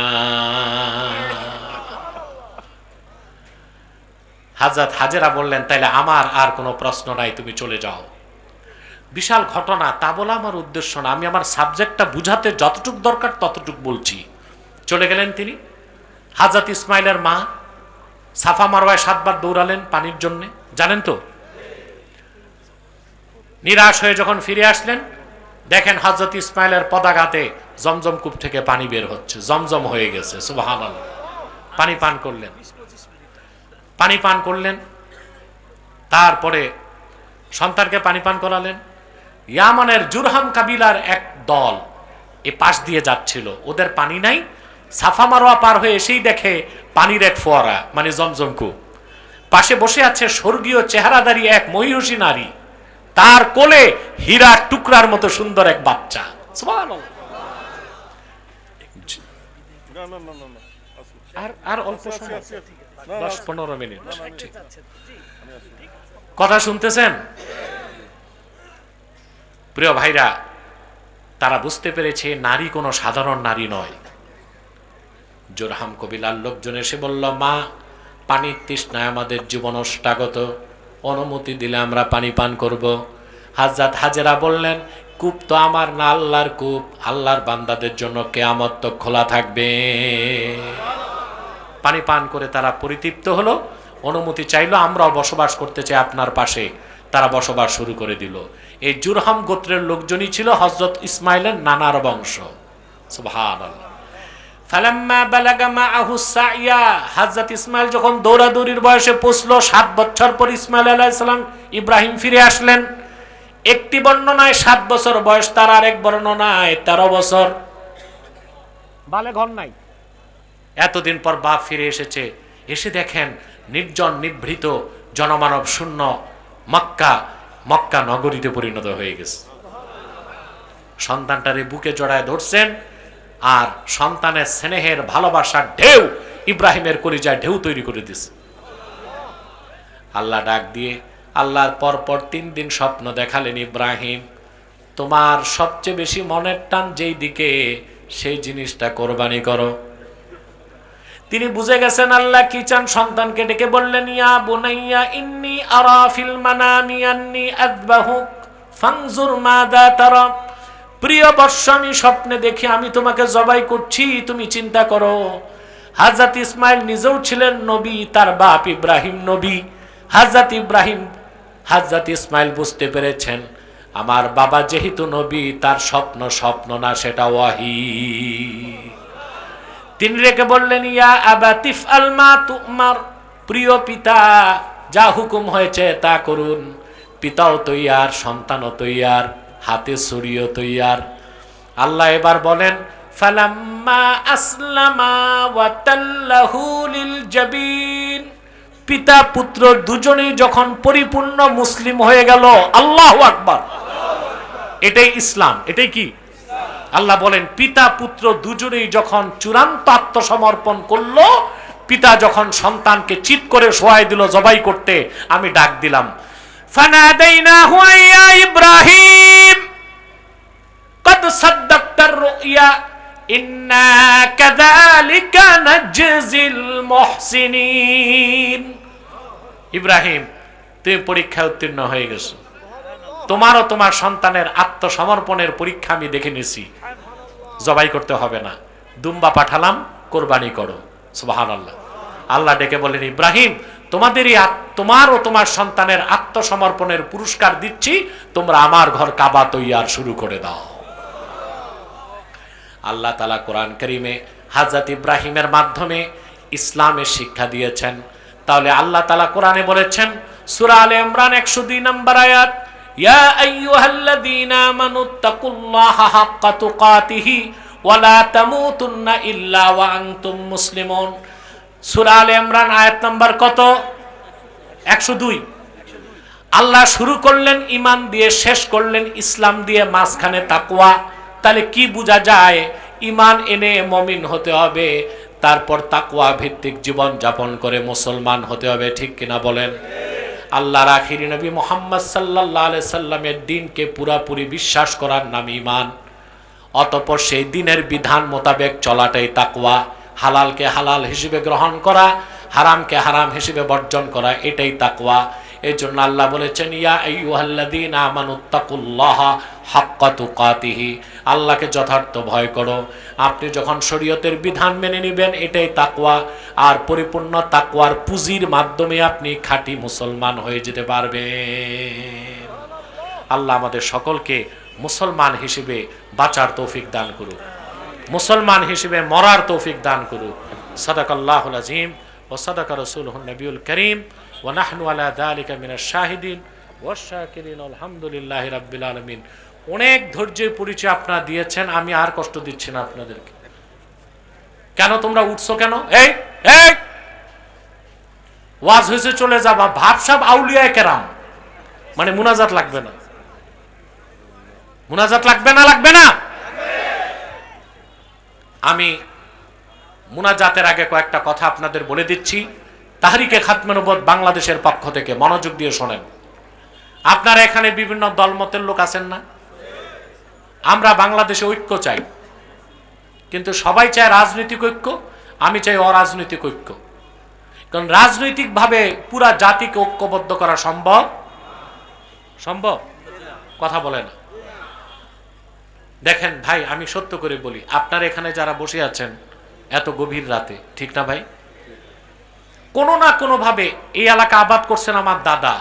হযরত হাজেরা বললেন, তাইলে আমার আর কোনো প্রশ্ন নাই, তুমি চলে যাও। বিশাল ঘটনা, তা বলা আমার উদ্দেশ্য না, আমি আমার সাবজেক্টটা বুঝাতে যতটুকু দরকার ততটুকু বলছি। চলে গেলেন তিনি। হযরত ইসমাইলের মা সাফা মারওয়ায় 7 বার দৌড়ালেন পানির জন্য, জানেন তো। নিরাশ হয়ে যখন ফিরে আসলেন, দেখেন হযরত ইসমাইলের পদাঘাতে জমজম কূপ থেকে পানি বের হচ্ছে, জমজম হয়ে গেছে। সুবহানাল্লাহ। পানি পান করলেন, পানি পান করলেন, তারপরে সন্তানকে পানি পান করালেন। ইয়ামানের জুরহাম কাবিলার এক দল এ পাশ দিয়ে যাচ্ছিল, ওদের পানি নাই, সাফা মারওয়া পার হয়ে এসেই দেখে পানির এক ফোয়ারা, মানে জমজম কূপ। পাশে বসে আছে স্বর্গীয় চেহারাদারী এক মহিষী নারী, তার কোলে হীরার টুকরার মতো সুন্দর এক বাচ্চা। সুবহানাল্লাহ। আর অল্প সময়, 10-15 মিনিট। ঠিক, কথা শুনতেছেন প্রিয় ভাইরা? তারা বুঝতে পেরেছে নারী কোনো সাধারণ নারী নয়। জুরহাম কবিলার লোকজন এসে বলল, মা, পানির তৃষ্ণায় আমাদের জীবন অষ্টাগত, অনুমতি দিলে আমরা পানি পান করব। হযরত হাজেরা বললেন, কূপ তো আমার না, আল্লাহর কূপ, আল্লাহর বান্দাদের জন্য কিয়ামত তো খোলা থাকবে। পানি পান করে তারা পরিতৃপ্ত হলো, অনুমতি চাইলো, আমরাও বসবাস করতে চাই আপনার পাশে। তারা বসবাস শুরু করে দিল। এই জুরহাম গোত্রের লোকজনই ছিল হযরত ইসমাইলের নানার বংশ। সুবহানাল্লাহ। ফালাম্মা বালাগা মাআহু সাইয়া, হযরত ইসমাইল যখন দৌড়াদৌড়ির বয়সে পৌঁছলো, 7 বছর পর ইসমাইল আলাইহিস সালাম ইব্রাহিম ফিরে আসলেন। একটি বর্ণনায় 7 বছর বয়স তার, আর এক বর্ণনায় 13 বছর। বালেগ হন নাই। এতদিন পর বাপ ফিরে এসেছে, এসে দেখেন নির্জন নিভৃত জনমানব শূন্য মক্কা নগরীতে পরিণত হয়ে গেছে। সন্তানটারে বুকে জড়ায় ধরছেন, আর সন্তানের স্নেহের ভালোবাসার ঢেউ ইব্রাহিমের কলিজায় ঢেউ তৈরি করে দিছে। আল্লাহ ডাক দিয়ে, আল্লাহ পরপর 3 দিন স্বপ্ন দেখালেন, ইব্রাহিম, তোমার সবচেয়ে বেশি মনের টান যেই দিকে, সেই জিনিসটা কোরবানি করো। তিনি বুঝে গেছেন আল্লাহ কি চান। সন্তানকে ডেকে বললেন, ইয়া বুনাইয়া ইন্নী আরা ফিল মানামি আন্নী আযবাহুক ফানজুর মাযা তারা। প্রিয় বৎস, আমি স্বপ্নে দেখি আমি তোমাকে জবাই করছি, তুমি চিন্তা করো। হযরত ইসমাইল নিজেও ছিলেন নবী, তার বাপ ইব্রাহিম নবী। হযরত ইসমাইল বুঝতে পেরেছেন আমার বাবা যেহেতু নবী, তার স্বপ্ন না, সেটা ওয়াহি। তিনি রেখে বললেন, ইয়া আবা তিফআল মা তুমার, প্রিয় পিতা, যা হুকুম হয়েছে তা করুন। পিতাও তৈয়ার, সন্তানও তৈয়ার, হাতে ছুরিও তৈয়ার। আল্লাহ এবার বলেন, ফালাম্মা আসলামা ওয়া তাল্লাহু লিল জাবিন, পিতা পুত্র দুজনেই যখন পরিপূর্ণ মুসলিম হয়ে গেল। আল্লাহু আকবার। এটাই ইসলাম। এটাই কি? আল্লাহ বলেন, পিতা পুত্র দুজনেই যখন চূড়ান্ত আত্মসমর্পণ করলো, পিতা যখন সন্তানকে চিৎ করে শোয়াই দিল জবাই করতে, আমি ডাক দিলাম, ফানাদাইনাহু ইয়া ইব্রাহিম কদ সাদ্দাকতার রুইয়া ইন্না কাযালিকা নাজজিল মুহসিনিন। ইব্রাহিম, তুমি পরীক্ষায় উত্তীর্ণ হয়ে গেছো, তোমারও তোমার সন্তানের আত্মসমর্পণের পরীক্ষা আমি দেখে নিছি, জবাই করতে হবে না, দুম্বা পাঠালাম, কোরবানি করো। সুবহানাল্লাহ। আল্লাহ ডেকে বলেন, ইব্রাহিম, তোমার ও তোমার সন্তানের আত্মসমর্পণের পুরস্কার দিচ্ছি, তোমরা আমার ঘর কাবা তৈয়ার শুরু করে দাও। আল্লাহ তাআলা কোরআন কারীমে হযরত ইব্রাহিমের মাধ্যমে ইসলামের শিক্ষা দিয়েছেন। তাহলে আল্লাহ তাআলা কোরআনে বলেছেন, সূরা আলে ইমরান 102 নম্বর আয়াত, ইয়া আইয়ুহাল্লাযীনা আমানুত্তাকুল্লাহা হাক্কা তুকাতিহি ওয়া লা তামুতুন্না ইল্লা ওয়া আনতুম মুসলিমুন। সূরা আলে ইমরান আয়াত নাম্বার কত? 102। আল্লাহ শুরু করলেন ঈমান দিয়ে, শেষ করলেন ইসলাম দিয়ে, মাঝখানে তাকওয়া। তাহলে কি বোঝা যায়? ঈমান এনে মুমিন হতে হবে, তারপর তাকওয়া ভিত্তিক জীবন যাপন করে মুসলমান হতে হবে। ঠিক কিনা বলেন? আল্লাহর আখিরি নবী মুহাম্মদ সাল্লাল্লাহু আলাইহি সাল্লামের দ্বীনকে পুরাপুরি বিশ্বাস করার নাম ঈমান। অতঃপর সেই দ্বীনের বিধান মোতাবেক চলাটাই তাকওয়া। হালালকে হালাল হিসেবে গ্রহণ করা, হারামকে হারাম হিসেবে বর্জন করা, এটাই তাকওয়া। এই জন্য আল্লাহ বলেছেন, ইয়া আইয়ুহাল্লাযীনা আমানুত্তাকুল্লাহা হাক্কা তুকাতিহি, আল্লাহকে যথার্থ ভয় করো। আপনি যখন শরীয়তের বিধান মেনে নেবেন, এটাই তাকওয়া। আর পরিপূর্ণ তাকওয়ার পুঁজির মাধ্যমে আপনি খাঁটি মুসলমান হয়ে যেতে পারবেন। আল্লাহ আমাদের সকলকে মুসলমান হিসেবে বাঁচার তৌফিক দান করুক, মুসলমান হিসেবে মরার তৌফিক দান করুক। সাদাকাল্লাহুল আযীম ওয়া সাদাকা রাসূলুহুন নবিয়ুল কারীম ওয়া নাহনু আলা যালিকা মিনাশ শাহিদিন ওয়াশ শাকিরিন আলহামদুলিল্লাহি রাব্বিল আলামিন। অনেক ধৈর্যের পরিচয় আপনারা দিয়েছেন, আমি আর কষ্ট দিচ্ছি না আপনাদেরকে। কেন তোমরা উঠছো কেন? এই এই ওয়াজ হয়েছে চলে যাবা, ভাবসাব আউলিয়ায়ে কেরাম, মানে মুনাজাত লাগবে না, মুনাজাত লাগবে না, লাগবে না। আমি মুনাজাতের আগে কয়েকটা কথা আপনাদের বলে দিচ্ছি। তাহরিকে খাতমে নবুয়ত বাংলাদেশের পক্ষ থেকে মনোযোগ দিয়ে শোনেন। আপনারা এখানে বিভিন্ন দলমতের লোক আছেন না? আমরা বাংলাদেশে ঐক্য চাই, কিন্তু সবাই চায় রাজনৈতিক ঐক্য, আমি চাই অরাজনৈতিক ঐক্য। কারণ রাজনৈতিকভাবে পুরা জাতিকে ঐক্যবদ্ধ করা সম্ভব? সম্ভব? কথা বলে না। দেখেন ভাই, আমি সত্য করে বলি, আপনার এখানে যারা বসে আছেন এত গভীর রাতে, ঠিক না ভাই? কোনো না কোনো ভাবে এই এলাকা আবাদ করছেন আমার দাদা,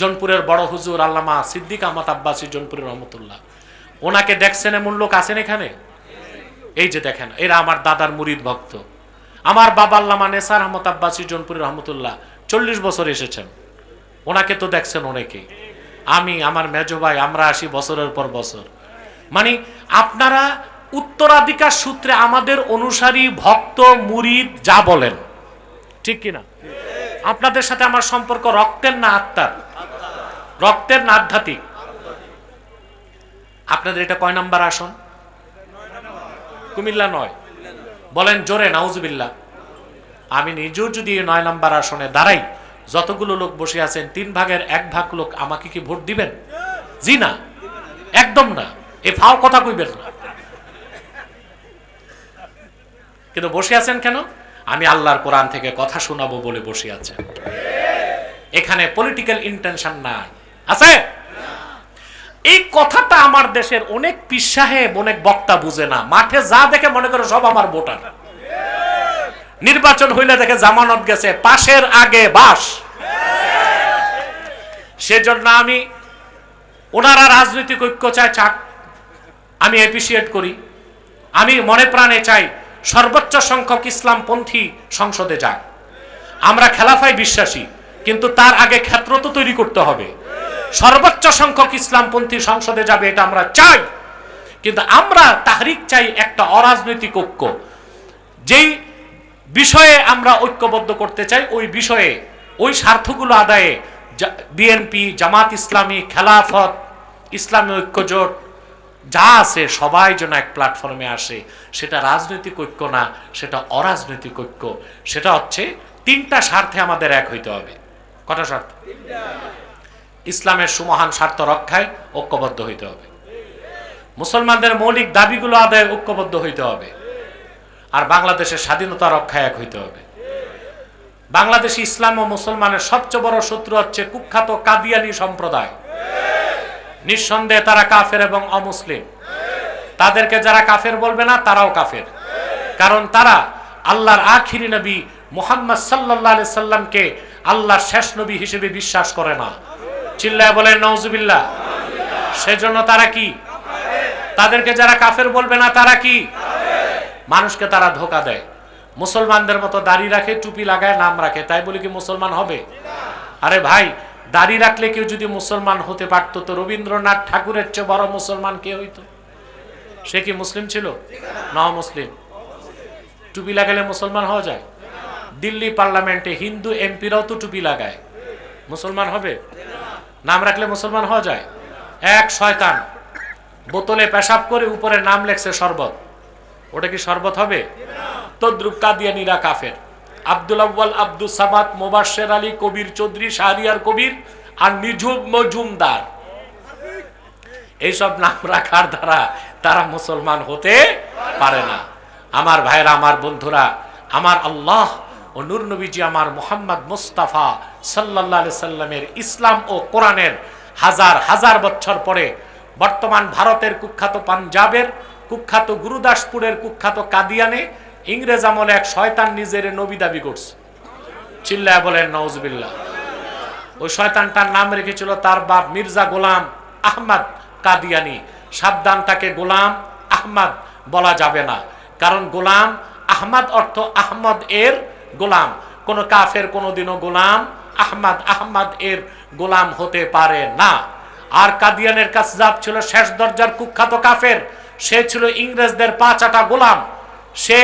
জনপুরের বড় হুজুর আল্লামা সিদ্দিক আহমদ আব্বাসী জনপুরের রহমতুল্লাহ। ওনাকে দেখছেন এমন লোক আছেন এখানে? এই যে দেখেন, এরা আমার দাদার মুরিদ ভক্ত। আমার বাবা আল্লামা নেসার আহমদ আব্বাসী জনপুরের রহমতুল্লাহ 40 বছর এসেছেন, ওনাকে তো দেখছেন অনেকেই। আমি, আমার মেজো ভাই, আমরা আসি বছরের পর বছর। মানে আপনারা উত্তরাধিকার সূত্রে আমাদের অনুসারী, ভক্ত, মুরিদ যা বলেন, ঠিক কিনা? আপনাদের সাথে আমার সম্পর্ক রক্তের না আত্মার? রক্তের না আধ্যাত্মিক? আপনাদের এটা কয় নাম্বার আসন? কুমিল্লা 9। বলেন জোরে নাউজুবিল্লাহ। আমি নিজেও যদি 9 নাম্বার আসনে দাঁড়াই, যতগুলো লোক বসে আছেন 3 ভাগের 1 ভাগ লোক আমাকে কি ভোট দিবেন? জি না, একদম না। এ ফাও কথা কইবেন না। কিন্তু বসে আছেন কেন? আমি আল্লাহর কোরআন থেকে কথা শোনাবো বলে বসে আছেন। এখানে পলিটিক্যাল ইন্টেনশন নাই, আছে? এই কথাটা আমার দেশের অনেক পীর সাহেব, অনেক বক্তা বুঝে না। মাঠে যা দেখে মনে করে সব আমার ভোটার। নির্বাচন হইলে দেখে জামানত গেছে, পাশের আগে বাস। সেজন্য আমি, ওনারা রাজনৈতিক ঐক্য চায়, চাক, আমি অ্যাপ্রিসিয়েট করি। আমি মনে প্রাণে চাই সর্বোচ্চ সংখ্যক ইসলামপন্থী সংসদে যাক। আমরা খেলাফায় বিশ্বাসী, কিন্তু তার আগে ক্ষেত্র তো তৈরি করতে হবে। সর্বোচ্চ সংখ্যক ইসলামপন্থী সংসদে যাবে, এটা আমরা চাই। কিন্তু আমরা তাহরিক চাই একটা অরাজনৈতিক ঐক্য। যেই বিষয়ে আমরা ঐক্যবদ্ধ করতে চাই, ওই বিষয়ে, ওই স্বার্থগুলো আদায়ে বিএনপি, জামাত ইসলামী, খেলাফত, ইসলামী ঐক্যজোট যা আছে সবাই যেন এক প্ল্যাটফর্মে আসে। সেটা রাজনৈতিক ঐক্য না, সেটা অরাজনৈতিক ঐক্য। সেটা হচ্ছে 3টা স্বার্থে আমাদের এক হইতে হবে। কটা স্বার্থ? ইসলামের সুমহান স্বার্থ রক্ষায় ঐক্যবদ্ধ হইতে হবে, মুসলমানদের মৌলিক দাবিগুলো আদায়ে ঐক্যবদ্ধ হইতে হবে, আর বাংলাদেশের স্বাধীনতা রক্ষায় এক হইতে হবে। বাংলাদেশে ইসলাম ও মুসলমানের সবচেয়ে বড় শত্রু হচ্ছে কুখ্যাত কাদিয়ানী সম্প্রদায়। নিঃসন্দেহে তারা কাফের এবং অমুসলিম। তাদেরকে যারা কাফের বলবে না, তারাও কাফের। কারণ তারা আল্লাহর আখিরি নবী মুহাম্মদ সাল্লাল্লাহু আলাইহি সাল্লামকে আল্লাহর শেষ নবী হিসেবে বিশ্বাস করে না। চিল্লায় বলেন নাউজুবিল্লাহ। সেজন্য তারা কি? তাদেরকে যারা কাফের বলবে না, তারা কি? মানুষকে তারা ধোঁকা দেয়। মুসলমানদের মতো দাড়ি রাখে, টুপি লাগায়, নাম রাখে, তাই বলে কি মুসলমান হবে? আরে ভাই, দাড়ি রাখলে কেউ যদি মুসলমান হতে পারতো, তো রবীন্দ্রনাথ ঠাকুরের চেয়ে বড় মুসলমান কে হইতো? সে কি মুসলিম ছিল? না, মুসলিম। টুপি লাগালে মুসলমান হওয়া যায়? দিল্লি পার্লামেন্টে হিন্দু এমপিরাও তো টুপি লাগায়, মুসলমান হবে? নাম রাখলে মুসলমান হওয়া যায়? এক শয়তান বোতলে পেশাব করে উপরে নাম লেখছে শরবত, ওটা কি শরবত হবে? তদ্রুপ কাদিয়ানীরা কাফের। আব্দুল আউয়াল, আব্দুল সামাদ, মোবাশ্বের আলী, কবির চৌধুরী, শাহরিয়ার কবির আর নিঝুম মজুমদার, এইসব নাম রাখার দ্বারা তারা মুসলমান হতে পারে না। আমার ভাইরা, আমার বন্ধুরা, আমার আল্লাহ ও নূর নবীজি আমার মুহাম্মদ মুস্তাফা সাল্লাল্লাহু আলাইহি সাল্লামের ইসলাম ও কোরআনের হাজার হাজার বছর পরে বর্তমান ভারতের কুখ্যাত পাঞ্জাবের কুখ্যাত গুরুদাসপুরের কুখ্যাত কাদিয়ানে ইংরেজ আমলে এক শয়তান নিজের নবী দাবি করছে। চিল্লায় বলেন নাউজুবিল্লাহ। ওই শয়তানটার নাম রেখেছিল তার বাপ মির্জা গোলাম আহমদ কাদিয়ানি। সাবধান, তাকে গোলাম আহমদ বলা যাবে না, কারণ গোলাম আহমদ অর্থ আহমদ এর গোলাম। কোন কাফের কোনোদিনও গোলাম আহমদ এর গোলাম হতে পারে না। আর কাদিয়ানের কাযযাব ছিল শেষ দরজার কুখ্যাত কাফের। সে ছিল ইংরেজদের পা চাটা গোলাম। সে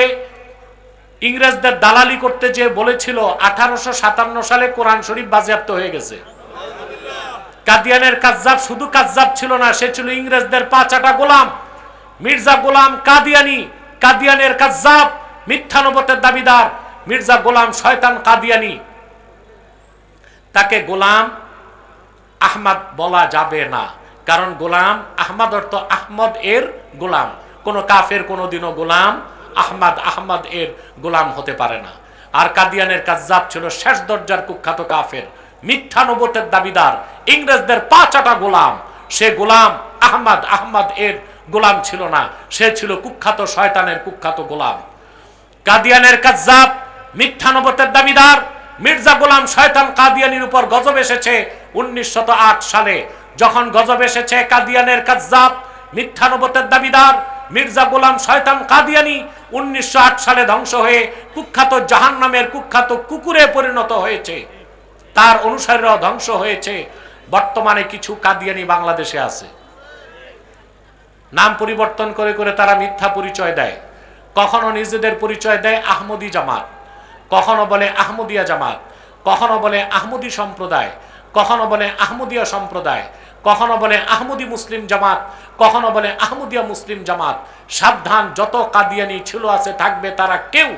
ইংরেজদের দালালি করতে যে বলেছিল 1857 সালে কোরআন শরীফ বাজেয়াপ্ত হয়ে গেছে। কাদিয়ানের কাযযাব শুধু কাযযাব ছিল না, সে ছিল ইংরেজদের পা চাটা গোলাম। মির্জা গোলাম কাদিয়ানি, কাদিয়ানের কাযযাব, মিথ্যা নবুয়তের দাবিদার মির্জা গোলাম শয়তান কাদিয়ানি। তাকে গোলাম আহমদ বলা যাবে না, কারণ গোলাম আহমদ অর্থ আহমদ এর গোলাম। কোন কাফের কোনোদিনও গোলাম আহমদ এর গোলাম হতে পারে না। আর কাদিয়ানের কাযযাব ছিল শেষ দরজার কুখ্যাত কাফের, মিথ্যা নবুয়তের দাবিদার, ইংরেজদের পা চাটা গোলাম। সে গোলাম আহমদ এর গোলাম ছিল না, সে ছিল কুখ্যাত শয়তানের কুখ্যাত গোলাম। কাদিয়ানের কাযযাব, মিথ্যা নবুয়তের দাবিদার মির্জা গোলাম শয়তান কাদিয়ানির উপর গজব এসেছে 1908 সালে। যখন গজব এসেছে, কাদিয়ানের কাযযাব, মিথ্যা নবুয়তের দাবিদার মির্জা গোলাম শয়তান কাদিয়ানি 1908 সালে ধ্বংস হয়ে কুখ্যাত জাহান্নামের কুখ্যাত কুকুরে পরিণত হয়েছে। তার অনুসারীরাও ধ্বংস হয়েছে। বর্তমানে কিছু কাদিয়ানি বাংলাদেশে আছে। নাম পরিবর্তন করে করে তারা মিথ্যা পরিচয় দেয়। কখনো নিজেদের পরিচয় দেয় আহমদী জামাত, কখনো বলে আহমদিয়া জামাত, কখনো বলে আহমদী সম্প্রদায়, কখনো বলে আহমদিয়া সম্প্রদায়, কখনো বলে আহমদী মুসলিম জামাত, কখনো বলে আহমদিয়া মুসলিম জামাত। সাবধান, যত কাদিয়ানি ছিল আছে থাকবে, তারা কেউ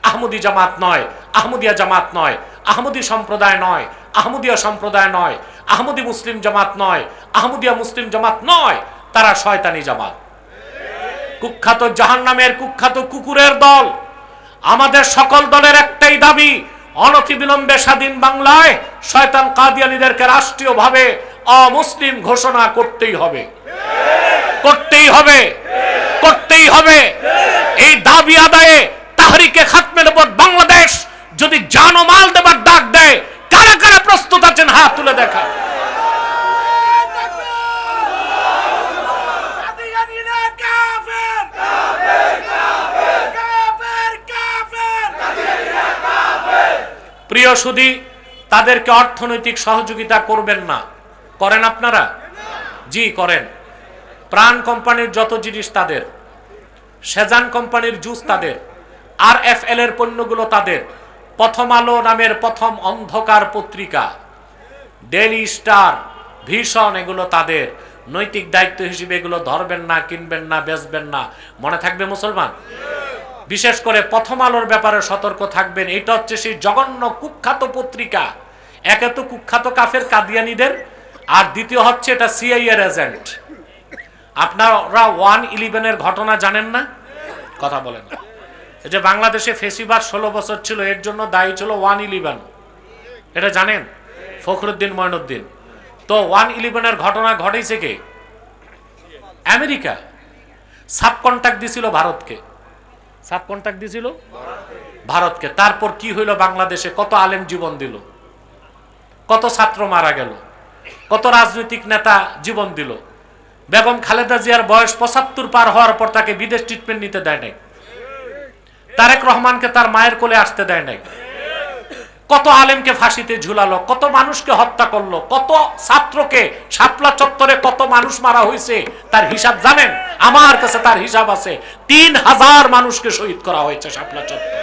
আহমদী জামাত নয়, আহমদিয়া জামাত নয়, আহমদী সম্প্রদায় নয়, আহমদিয়া সম্প্রদায় নয়, আহমদী মুসলিম জামাত নয়, আহমদিয়া মুসলিম জামাত নয়, তারা শয়তানি জামাত, কুখ্যাত জাহান্নামের কুখ্যাত কুকুরের দল। আমাদের সকল দলের একটাই দাবি, অনতিবিলম্বে স্বাধীন বাংলায় শয়তান কাদিয়ানীদেরকে রাষ্ট্রীয়ভাবে অমুসলিম ঘোষণা করতেই হবে, করতেই হবে, করতেই হবে। এই দাবি আদায়ে তাহরিকে খাতমে নবুয়ত বাংলাদেশ যদি জান ও মাল দেবার ডাক দেয়, কারা কারা প্রস্তুত আছেন হাত তুলে দেখা। প্রিয় সুধী, তাদেরকে অর্থনৈতিক সহযোগিতা করবেন না। করেন আপনারা? জি করেন। প্রাণ কোম্পানির যত জিনিস তাদের, সেজান কোম্পানির জুস তাদের, RFL এর পণ্যগুলো তাদের, প্রথম আলো নামের প্রথম অন্ধকার পত্রিকা, ডেইলি স্টার, ভিশন, এগুলো তাদের। নৈতিক দায়িত্ব হিসেবে এগুলো ধরবেন না, কিনবেন না, বেচবেন না। মনে থাকবে মুসলমান। বিশেষ করে প্রথম আলোর ব্যাপারে সতর্ক থাকবেন। এটা হচ্ছে সেই জঘন্য কুখ্যাত পত্রিকা। একে তো কুখ্যাত কাফের কাদিয়ানীদের, আর দ্বিতীয় হচ্ছে এটা CIA এর এজেন্ট। আপনারা 1/11 ঘটনা জানেন না? কথা বলেন। এই যে বাংলাদেশে ফেসিবাদ 16 বছর ছিল, এর জন্য দায়ী ছিল 1/11। এটা জানেন? ফখরুদ্দিন মঈনুদ্দিন। তো 1/11 ঘটনা ঘটেছে কে? আমেরিকা। সাব কন্ট্রাক্ট দিছিল ভারতকে, সাব কন্ট্রাক্ট দিছিল ভারতকে। তারপর কি হইল? বাংলাদেশে কত আলেম জীবন দিল, কত ছাত্র মারা গেল, কত রাজনৈতিক নেতা জীবন দিল। বেগম খালেদা জিয়ার বয়স 75 পার হওয়ার পর তাকে বিদেশ ট্রিটমেন্ট নিতে দেয় নাই। তারেক রহমানকে তার মায়ের কোলে আসতে দেয় নাই। কত আলেমকে ফাঁসিতে ঝুলালো, কত মানুষকে হত্যা করলো, কত ছাত্রকে শাপলা চত্বরে কত মানুষ মারা হয়েছে, তার হিসাব জানেন? আমার কাছে তার হিসাব আছে। 3000 মানুষকে শহীদ করা হয়েছে শাপলা চত্বরে।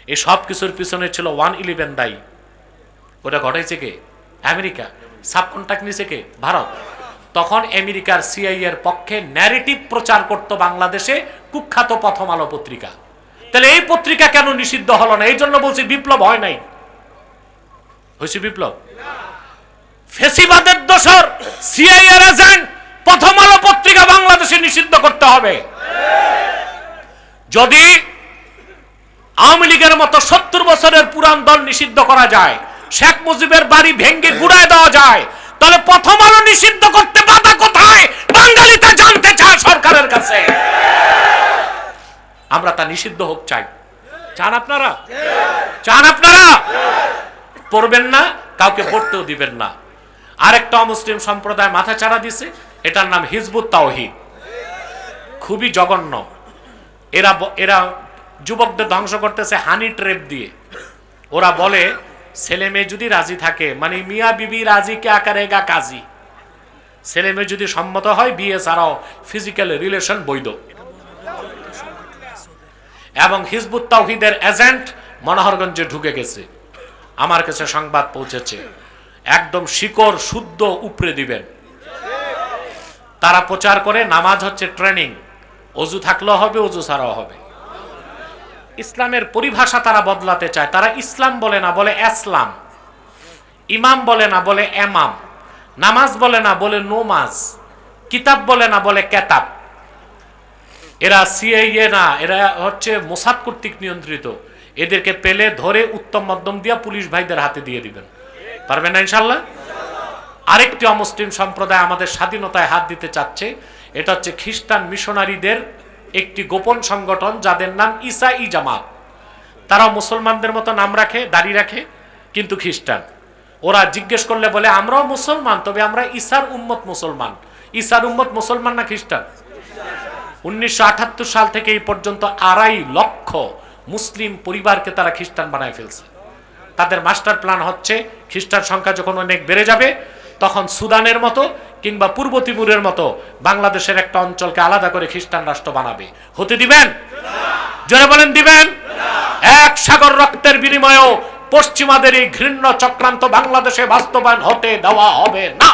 এই সব কিছুর পিছনে ছিল 1/11 দায়ী। ওটা ঘটাইছে কে? আমেরিকা। সাব কন্ট্রাক্ট নিছে কে? ভারত। তখন আমেরিকার CIA এর পক্ষে ন্যারেটিভ প্রচার করত বাংলাদেশে কুখ্যাত প্রথম আলো পত্রিকা। তাহলে এই পত্রিকা কেন নিষিদ্ধ হলো না? এই জন্য বলছি বিপ্লব হয় নাই। হয়েছে বিপ্লব? ফেসিবাদের দোসর CIA এর এজেন্ট প্রথম আলো পত্রিকা বাংলাদেশে নিষিদ্ধ করতে হবে। যদি আওয়ামী লীগের মতো 70 বছরের পুরান দল নিষিদ্ধ করা যায়, শেখ মুজিবের বাড়ি ভেঙ্গে গুড়ায় দেওয়া যায়, তাহলে প্রথম আলো নিষিদ্ধ করতে বাধা কোথায়? বাঙালিতে জানতে চায় সরকারের কাছে। আমরা তা নিষিদ্ধ হোক চাই। চান আপনারা? চান আপনারা? পড়বেন না, কাউকে পড়তেও দিবেন না। আরেকটা অমুসলিম সম্প্রদায় মাথা চাড়া দিছে, এটার নাম হিজবুত তাওহীদ। খুবই জঘন্য। এরা যুবকদের ধ্বংস করতেছে হানি ট্রেপ দিয়ে। ওরা বলে ছেলে মেয়ে যদি রাজি থাকে, মানে মিয়া বিবি রাজি কে করেগা কাজী, ছেলে মেয়ে যদি সম্মত হয় বিয়ে ছাড়াও ফিজিক্যাল রিলেশন বৈধ। এবং হিজবুত তাওহীদের এজেন্ট মনোহরগঞ্জে ঢুকে গেছে, আমার কাছে সংবাদ পৌঁছেছে। একদম শিকড় শুদ্ধ উপরে দিবেন। তারা প্রচার করে নামাজ হচ্ছে ট্রেনিং, অজু থাকলেও হবে, অজু ছাড়াও হবে। ইসলামের পরিভাষা তারা বদলাতে চায়। তারা ইসলাম বলে না, বলে ইসলাম। ইমাম বলে না, বলে এমাম। নামাজ বলে না, বলে নোমাজ। কিতাব বলে না, বলে কেতাব। এরা সিআইএ না, এরা হচ্ছে মোসাদ কর্তৃক নিয়ন্ত্রিত। এদেরকে পেলে ধরে উত্তম মধ্যম দিয়া পুলিশ ভাইদের হাতে দিয়ে দিবেন। পারবেন না ইনশাল্লাহ? আরেকটি অমুসলিম সম্প্রদায় আমাদের স্বাধীনতায় হাত দিতে চাচ্ছে। এটা হচ্ছে খ্রিস্টান মিশনারিদের একটি গোপন সংগঠন, যাদের নাম ঈসাই জামাত। তারা মুসলমানদের মতো নাম রাখে, দাড়ি রাখে, কিন্তু খ্রিস্টান। ওরা জিজ্ঞেস করলে বলে আমরাও মুসলমান, তবে আমরা ঈসার উম্মত মুসলমান। ঈসার উম্মত মুসলমান না খ্রিস্টান? 1978 সাল থেকে এই পর্যন্ত 2.5 লক্ষ মুসলিম পরিবারকে তারা খ্রিস্টান বানায় ফেলছে। তাদের মাস্টার প্ল্যান হচ্ছে খ্রিস্টান সংখ্যা যখন অনেক বেড়ে যাবে, তখন সুদানের মতো কিংবা পূর্ব তিমুরের মতো বাংলাদেশের একটা অঞ্চলকে আলাদা করে খ্রিস্টান রাষ্ট্র বানাবে। হতে দিবেন? জোরে বলেন দিবেন? এক সাগর রক্তের বিনিময়েও পশ্চিমাদের এই ঘৃণ্য চক্রান্ত বাংলাদেশে বাস্তবায়ন হতে দেওয়া হবে না।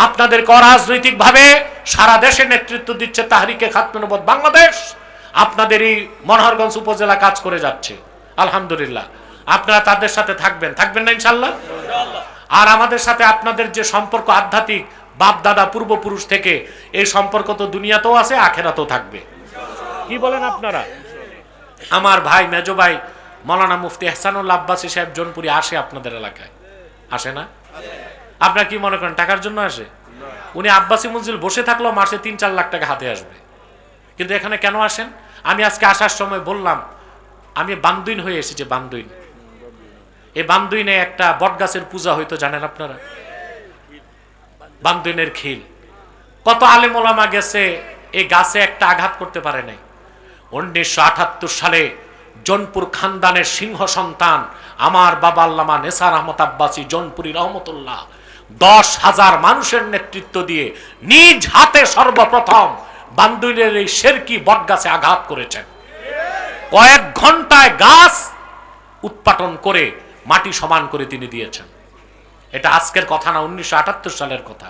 আপনাদেরকে অরাজনৈতিকভাবে সারা দেশে নেতৃত্ব দিচ্ছে তাহরিকে খাতমে নবুয়ত বাংলাদেশ। আপনাদের এই মনোহরগঞ্জ উপজেলা কাজ করে যাচ্ছে, আলহামদুলিল্লাহ। আপনারা তাদের সাথে থাকবেন, থাকবেন না ইনশাল্লাহ? আর আমাদের সাথে আপনাদের যে সম্পর্ক আধ্যাত্মিক, বাপ দাদা পূর্বপুরুষ থেকে, এই সম্পর্ক তো দুনিয়াতেও আছে, আখেরাতেও থাকবে। কি বলেন আপনারা? আমার ভাই, মেজো ভাই মাওলানা মুফতি ইহসানুল্লাহ আব্বাসী সাহেব জোনপুরি আসে আপনাদের এলাকায়, আসে না? আপনারা কি মনে করেন টাকার জন্য আসে? উনি আব্বাসী মঞ্জিল বসে থাকলেও মাসে 3-4 লাখ টাকা হাতে আসবে। কিন্তু এখানে কেন আসেন? আমি আজকে আসার সময় বললাম আমি বান্দুইন হয়ে এসেছি। বান্দুইন, এই বান্দুইনে একটা বটগাছের পূজা হইতো, জানেন আপনারা? বান্দুইনের খিল। কত আলেম ওলামা গেছে, এই গাছে একটা আঘাত করতে পারে নাই। 1978 সালে জোনপুর খানদানের সিংহ সন্তান আমার বাবা আল্লামা নেসার আহমদ আব্বাসী জোনপুরি রহমতুল্লাহ 10,000 মানুষের নেতৃত্ব দিয়ে নিজ হাতে সর্বপ্রথম বান্দুইনের এই শেরকি বটগাছে আঘাত করেছেন। কয়েক ঘন্টায় গাছ উৎপাটন করে মাটি সমান করে তিনি দিয়েছেন। এটা আজকের কথা না, 1978 সালের কথা।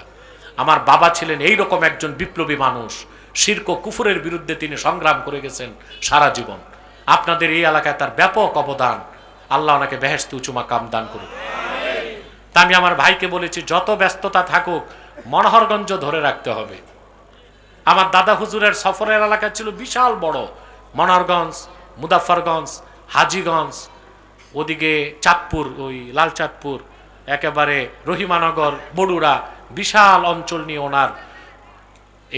আমার বাবা ছিলেন এইরকম একজন বিপ্লবী মানুষ। শিরক ও কুফরের বিরুদ্ধে তিনি সংগ্রাম করে গেছেন সারা জীবন। আপনাদের এই এলাকায় তার ব্যাপক অবদান। আল্লাহ ওনাকে বেহেশতে উঁচু মাকাম দান করুন। তা আমি আমার ভাইকে বলেছি, যত ব্যস্ততা থাকুক মনোহরগঞ্জ ধরে রাখতে হবে। আমার দাদা হুজুরের সফরের এলাকা ছিল বিশাল বড়, মনোহরগঞ্জ, মুজাফফরগঞ্জ, হাজীগঞ্জ, ওদিকে চাঁদপুর, ওই লাল চাঁদপুর, একেবারে রহিমানগর, বড়ুড়া, বিশাল অঞ্চল নিয়ে ওনার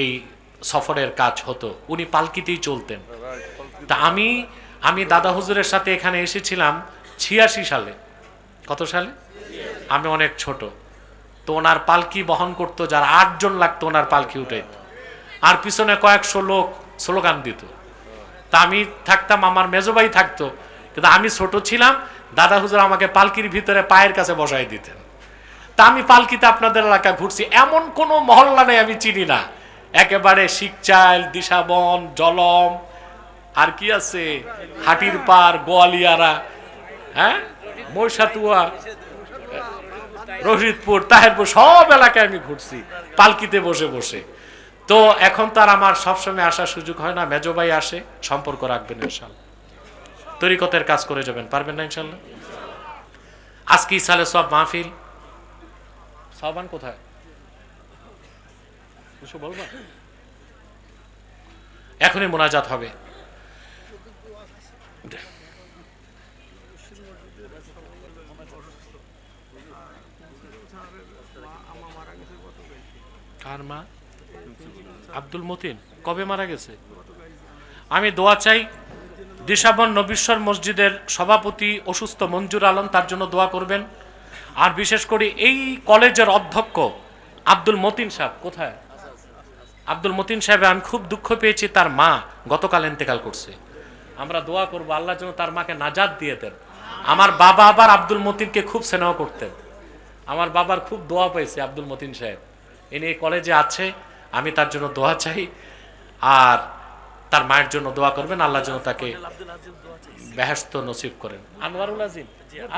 এই সফরের কাজ হতো। উনি পালকিতেই চলতেন। তা আমি দাদা হুজুরের সাথে এখানে এসেছিলাম 86 সালে। কত সালে? আমি অনেক ছোট। তো ওনার পালকি বহন করতো, যার 8 জন লাগতো ওনার পালকি উঠাইতো, আর পিছনে কয়েকশো লোক স্লোগান দিত। তা আমি থাকতাম, আমার মেজো ভাই থাকতো, কিন্তু আমি ছোট ছিলাম। দাদা হুজুর আমাকে পালকির ভিতরে পায়ের কাছে বসাই দিতেন। তা আমি পালকিতে আপনাদের এলাকায় ঘুরছি, এমন কোনো মহল্লা নেই আমি চিনি না। একেবারে শিকচাইল, দিশাবন, জলম, আর কি আছে, হাটির পার, গোয়ালিয়ারা, হ্যাঁ, মহিষাতুয়া, রশিদপুর, তাহেরপুর, সব এলাকায় আমি ঘুরছি পালকিতে বসে বসে। তো এখন তার আমার সবসময় আসার সুযোগ হয় না। মেজো ভাই আসে, সম্পর্ক রাখবেন ইনশাল্লাহ, তরিকতের কাজ করে যাবেন, পারবেন না ইনশাল্লাহ? আজকে সালে সব মাহফিল সাবান কোথায় বলবা, এখনই মোনাজাত হবে। কার মা? আব্দুল মতিন। কবে মারা গেছে? আমি দোয়া চাই, দিশাবন নবীশ্বর মসজিদের সভাপতি অসুস্থ মঞ্জুর আলম, তার জন্য দোয়া করবেন। আর বিশেষ করে এই কলেজের অধ্যক্ষ আব্দুল মতিন সাহেব, কোথায় আব্দুল মতিন সাহেব, আমি খুব দুঃখ পেয়েছি, তার মা গতকাল ইন্তেকাল করছে। আমরা দোয়া করবো আল্লাহ যেন তার মাকে নাজাত দিয়ে দেন। আমার বাবা আবার আব্দুল মতিনকে খুব স্নেহ করতেন, আমার বাবার খুব দোয়া পেয়েছে আব্দুল মতিন সাহেব, ইনি এই কলেজে আছে, আমি তার জন্য দোয়া চাই। আর তার মায়ের জন্য দোয়া করবেন, আল্লাহ যেন তাকে বেহেশত নসিব করেন। আনোয়ারুল আজিম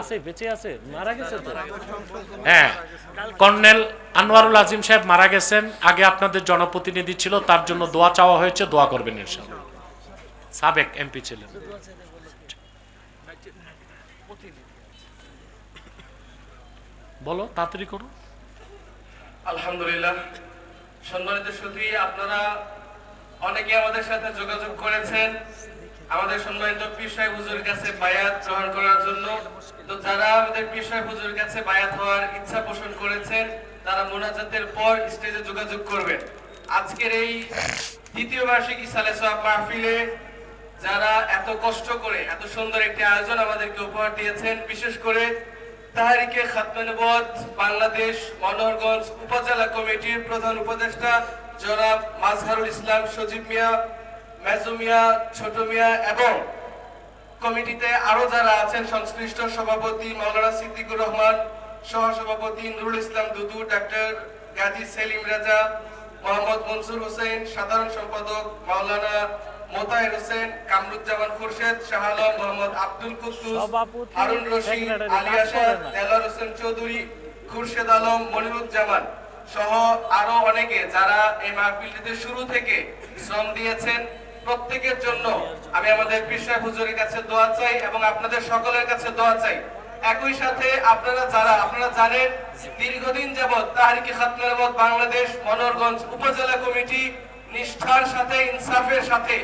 আছে, বেঁচে আছে? মারা গেছে তো? হ্যাঁ, কর্নেল আনোয়ারুল আজিম সাহেব মারা গেছেন, আগে আপনাদের জনপ্রতিনিধি ছিল, তার জন্য দোয়া চাওয়া হয়েছে, দোয়া করবেন ইনশাআল্লাহ। সাবেক এমপি ছিলেন। বলো, তাড়াতাড়ি করো।
আলহামদুলিল্লাহ, সম্মানিত সুধী, আপনারা অনেকে আমাদের সাথে যোগাযোগ করেছেন আমাদের সম্মানিত পীর সাহেব হুজুরের কাছে বায়াত গ্রহণ করার জন্য। তো যারা আমাদের পীর সাহেব হুজুরের কাছে বায়াত হওয়ার ইচ্ছা পোষণ করেছেন, তারা মোনাজাতের পর স্টেজে যোগাযোগ করবেন। আজকের এই দ্বিতীয় বার্ষিকী সালে সওয়াব মাহফিলে যারা এত কষ্ট করে এত সুন্দর একটি আয়োজন আমাদেরকে উপহার দিয়েছেন, বিশেষ করে তাহরিকে খাতমে নবুয়ত বাংলাদেশ মনোহরগঞ্জ উপজেলা কমিটির প্রধান উপদেষ্টা জনাব মাজহারুল ইসলাম সজীব মিয়া, মেজু মিয়া, ছোট মিয়া এবং কমিটিতে আরো যারা আছেন, সংশ্লিষ্ট সভাপতি মাওলানা সিদ্দিকুর রহমান, সহসভাপতি নুরুল ইসলাম দুদু, ডাক্তার গাজী সেলিম রাজা, মোহাম্মদ মনসুর হোসেন, সাধারণ সম্পাদক মাওলানা মোতায়ের হোসেন, কামরুজ্জামান খুরশেদ, শাহ আলম, মোহাম্মদ আব্দুল কুদ্দুস, হারুন রশিদ, আলী আসাদ, দেলার হোসেন চৌধুরী, খুরশেদ আলম, মনিরুজ্জামান সহ আরো অনেকে যারা এই মাহফিলটিতে শুরু থেকে শ্রম দিয়েছেন, প্রত্যেকের জন্য আমি আমাদের পীর সাহেব হুজুরের কাছে দোয়া চাই এবং আপনাদের সকলের কাছে দোয়া চাই। একই সাথে আপনারা জানেন দীর্ঘদিন যাবৎ তাহরিকে খাতমে নবুয়ত বাংলাদেশ মনোহরগঞ্জ উপজেলা কমিটি নিষ্ঠার সাথে, ইনসাফের সাথে,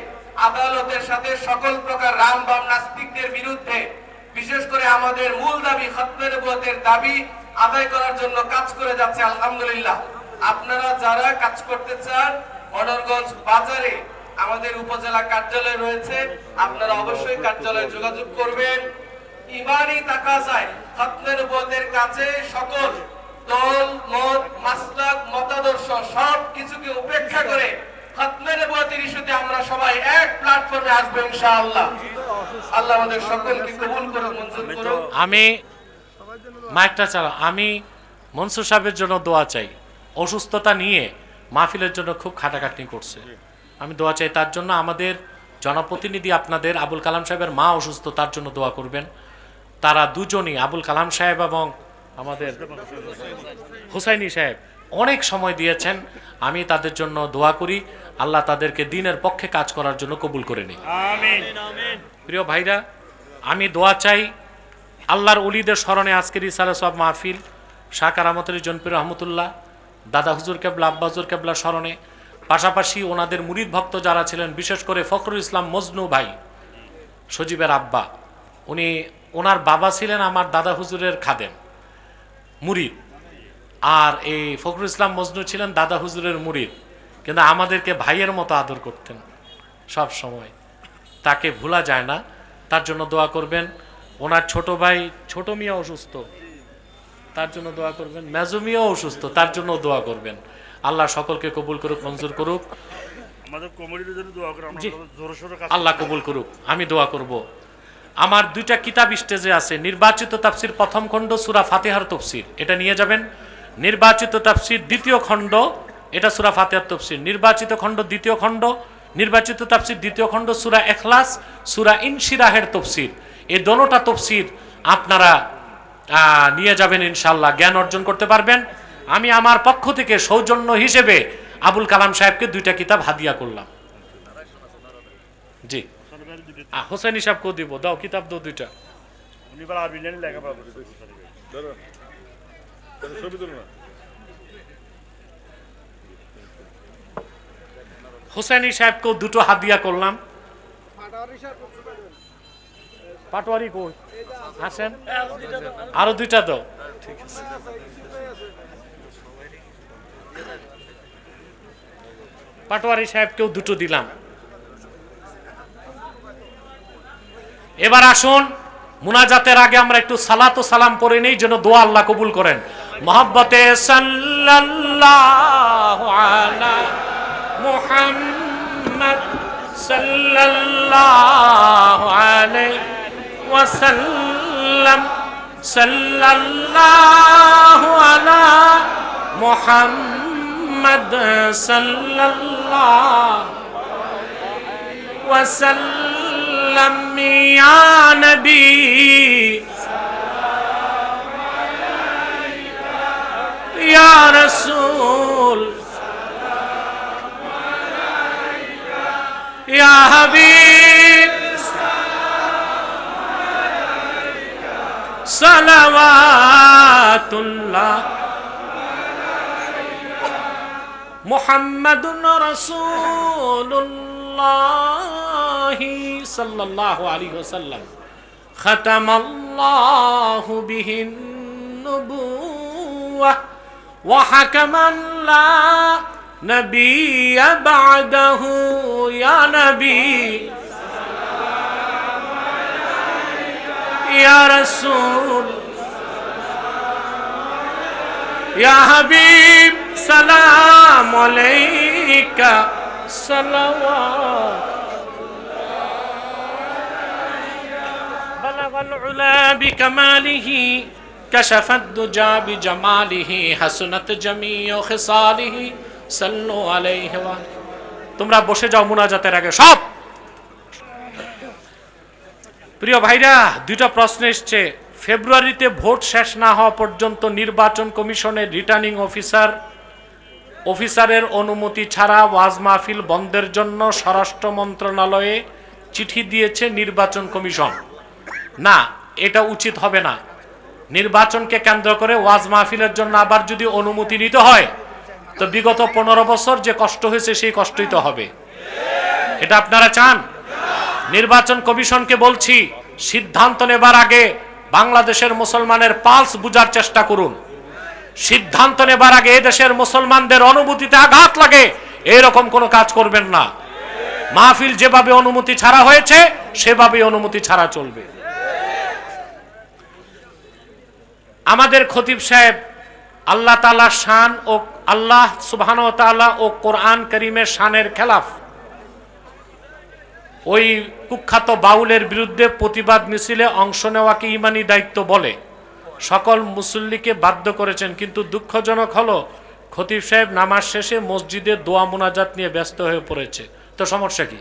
আদালতের সাথে সকল প্রকার রাম বাম নাস্তিকদের বিরুদ্ধে, বিশেষ করে আমাদের মূল দাবি খাতমে নবুয়তের দাবি আদায় করার জন্য কাজ করে যাচ্ছে। আলহামদুলিল্লাহ, আপনারা যারা কাজ করতে চান, মনোহরগঞ্জ বাজারে আমাদের উপজেলা কার্যালয় রয়েছে, আপনারা অবশ্যই কার্যালয়ে যোগাযোগ করবেন। ইমানি তাকাজায় খাতমে নবুয়তের কাছে সকল দল মত মাসলাক মতাদর্শ সব কিছুকে উপেক্ষা করে খাতমে নবুয়তের ইস্যুতে আমরা সবাই এক প্ল্যাটফর্মে আসবো ইনশাআল্লাহ। আল্লাহ আমাদের সকলকে কবুল করুন, মঞ্জুর করুন।
আমি মাইকটা চালা, আমি মনসুর সাহেবের জন্য দোয়া চাই। অসুস্থতা নিয়ে মাহফিলের জন্য খুব খাটাখাটনি করছে, আমি দোয়া চাই তার জন্য। আমাদের জনপ্রতিনিধি আপনাদের আবুল কালাম সাহেবের মা অসুস্থ, তার জন্য দোয়া করবেন। তারা দুজনই, আবুল কালাম সাহেব এবং আমাদের হুসাইনি সাহেব, অনেক সময় দিয়েছেন, আমি তাদের জন্য দোয়া করি, আল্লাহ তাদেরকে দিনের পক্ষে কাজ করার জন্য কবুল করে নিই। আমিন। প্রিয় ভাইরা, আমি দোয়া চাই আল্লাহর ওলিদের স্মরণে আজকের ইসালে সব মাহফিল, শাহ কারামতের জনপির রহমতুল্লাহ, দাদা হুজুর কেবলা, আব্বা হুজুর কেবলার স্মরণে, পাশাপাশি ওনাদের মুরিদ ভক্ত যারা ছিলেন, বিশেষ করে ফখরুল ইসলাম মজনু ভাই, সজীবের আব্বা, ওনার বাবা ছিলেন আমার দাদা হুজুরের খাদেম মুরিদ, আর এই ফখরুল ইসলাম মজনু ছিলেন দাদা হুজুরের মুরিদ, কিন্তু আমাদেরকে ভাইয়ের মতো আদর করতেন সব সময়, তাকে ভোলা যায় না। তার জন্য দোয়া করবেন। ওনার ছোট ভাই ছোট মিয়া অসুস্থ, তার জন্য দোয়া করবেন। মেজু মিয়া অসুস্থ, তার জন্য দোয়া করবেন। আল্লাহ সকলকে কবুল করুক, মঞ্জুর করুক, আল্লাহ কবুল করুক। আমি দোয়া করব। আমার দুইটা কিতাব স্টেজে আছে, নির্বাচিত তাফসির প্রথম খণ্ড সূরা ফাতিহার তফসির, এটা নিয়ে যাবেন। নির্বাচিত তাফসির দ্বিতীয় খণ্ড, এটা সূরা ফাতিহার তফসির। নির্বাচিত খণ্ড দ্বিতীয় খণ্ড, নির্বাচিত তাফসির দ্বিতীয় খণ্ড সূরা ইখলাস, সূরা ইনশিরাহের তফসির, এই দোনোটা তফসির আপনারা নিয়ে যাবেন, ইনশাআল্লাহ জ্ঞান অর্জন করতে পারবেন। আমি আমার পক্ষ থেকে সৌজন্য হিসেবে আবুল কালাম সাহেবকে দুইটা কিতাব হাদিয়া করলাম। জি, হোসেনি সাহেবকেও দিব, দাও কিতাব দাও দুইটা। হোসেনি সাহেবকেও দুটো হাদিয়া করলাম। পাটোয়ারি কই আসেন, আরো দুইটা দাও। ঠিক আছে, পাটোয়ারি সাহেবকেও দুটো দিলাম। এবার আসুন মুনাজাতের আগে আমরা একটু সালাত ও সালাম পড়ে নেই, যেন দোয়া আল্লাহ কবুল করেন। মহব্বতে সাল্লাল্লাহু আলা মুহাম্মদ সাল্লাল্লাহু আলাইহি ওয়াসাল্লাম, সাল্লাল্লাহু আলা মুহাম্মদ সাল্লাল্লাহু ওয়াসাল্লাম ইয়া নবী ইয়া রাসূল ইয়া হাবিব সালাওয়াতুল্লাহ মুহাম্মাদুর রাসূলুল্লাহ সাল্লাল্লাহু আলাইহি ওয়াসাল্লাম, খাতামাল্লাহু বিহিন নুবুওয়াহ ওয়া হাকামান লা নবিয়্যা বা'দাহু ইয়া নবী ইয়া রাসূল ইয়া হাবিব সালাম আলাইকা সালাওয়াত বালাগাল উলা বিকামালিহি কাশাফাদ দুজা বিজামালিহি হাসনাত জামিউ খিসালিহি সাল্লু আলাইহি ওয়া। তোমরা বসে যাও মুনাজাতের আগে সব। প্রিয় ভাইরা, দুইটা প্রশ্ন এসছে। ফেব্রুয়ারিতে ভোট শেষ না হওয়া পর্যন্ত নির্বাচন কমিশনের রিটার্নিং অফিসারের অনুমতি ছাড়া ওয়াজ মাহফিল বন্ধের জন্য স্বরাষ্ট্র মন্ত্রণালয়ে চিঠি দিয়েছে নির্বাচন কমিশন। না, এটা উচিত হবে না। নির্বাচনকে কেন্দ্র করে ওয়াজ মাহফিলের জন্য আবার যদি অনুমতি নিতে হয়, তো বিগত 15 বছর যে কষ্ট হয়েছে সেই কষ্টই তো হবে। এটা আপনারা চান? নির্বাচন কমিশনকে বলছি, সিদ্ধান্ত নেবার আগে বাংলাদেশের মুসলমানের পালস বুঝার চেষ্টা করুন। সিদ্ধান্ত নেবার আগে এদেশের মুসলমানদের অনুভূতিতে আঘাত লাগে এরকম কোনো কাজ করবেন না। মাহফিল যেভাবে অনুমতি ছাড়া হয়েছে সেভাবে অনুমতি ছাড়া চলবে। আমাদের খতিব সাহেব আল্লাহ তাআলার শান ও আল্লাহ সুবহানাহু ওয়া তাআলা ও কোরআন কারীমের শানের খেলাফ ওই কুখ্যাত বাউলের বিরুদ্ধে প্রতিবাদ মিছিলে অংশ নেওয়াকে ইমানি দায়িত্ব বলে সকল মুসল্লিকে বাধ্য করেছেন। কিন্তু দুঃখজনক হলো খতিব সাহেব নামাজ শেষে মসজিদে দোয়া মুনাজাত নিয়ে ব্যস্ত হয়ে পড়েছে। তো সমস্যা কি?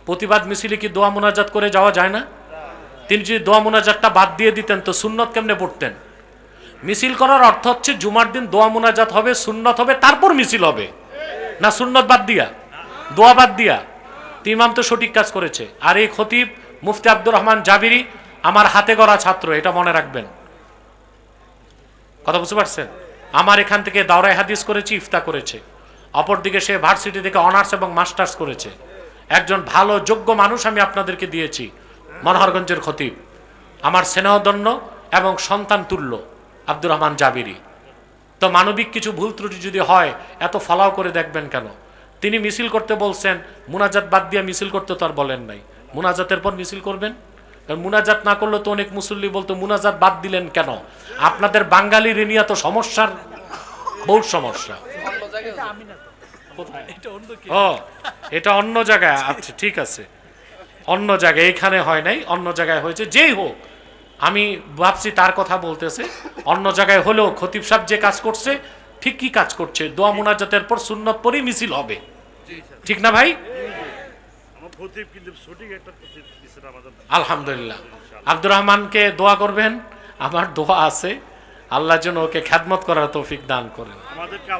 প্রতিবাদ মিছিলে কি দোয়া মুনাজাত করে যাওয়া যায় না? তিনি যদি দোয়া মুনাজাতটা বাদ দিয়ে দিতেন তো সুন্নত কেমনে পড়তেন? মিছিল করার অর্থ হচ্ছে জুমার দিন দোয়া মুনাজাত হবে, সুন্নত হবে, তারপর মিছিল হবে, না সুন্নত বাদ দিয়া দোয়া বাদ দিয়া। ইমাম তো সঠিক কাজ করেছে। আর এই খতিব মুফতি আব্দুর রহমান জাবিরি আমার হাতে গড়া ছাত্র, এটা মনে রাখবেন। কথা বুঝতে পারছেন? আমার এখান থেকে দাওরায়ে হাদিস করেছে, ইফতা করেছে। অপরদিকে সে ভার্সিটি থেকে অনার্স এবং মাস্টার্স করেছে। একজন ভালো যোগ্য মানুষ আমি আপনাদেরকে দিয়েছি, মনোহরগঞ্জের খতিব, আমার স্নেহধন্য এবং সন্তান তুল্য আব্দুর রহমান জাবিরি। তো মানবিক কিছু ভুল ত্রুটি যদি হয় এত ফলাও করে দেখবেন কেন? তিনি মিছিল করতে বলছেন, মুনাজাত বাদ দিয়ে মিছিল করতে তো আর বলেন নাই। মুনাজাতের পর মিছিল করবেন, কারণ মুনাজাত না করলে তো অনেক মুসল্লি বলতো মুনাজাত বাদ দিলেন কেন? আপনাদের বাঙালি রেনিয়া তো সমস্যার বহু সমস্যা। ও, এটা অন্য জায়গায়। আচ্ছা ঠিক আছে, অন্য জায়গায়, এখানে হয় নাই, অন্য জায়গায় হয়েছে। যেই হোক, আমি ভাবছি তার কথা বলতেছে। অন্য জায়গায় হলেও খতিব সাহেব যে কাজ করছে ঠিক কি কাজ করছে? দোয়া মুনাজাতের পর সুন্নত পরেই মিছিল হবে, ঠিক না ভাই? আলহামদুলিল্লাহ। আব্দুর রহমানকে দোয়া করবেন, আমার দোয়া আছে, আল্লাহ যেন ওকে খেদমত করার তৌফিক দান করেন।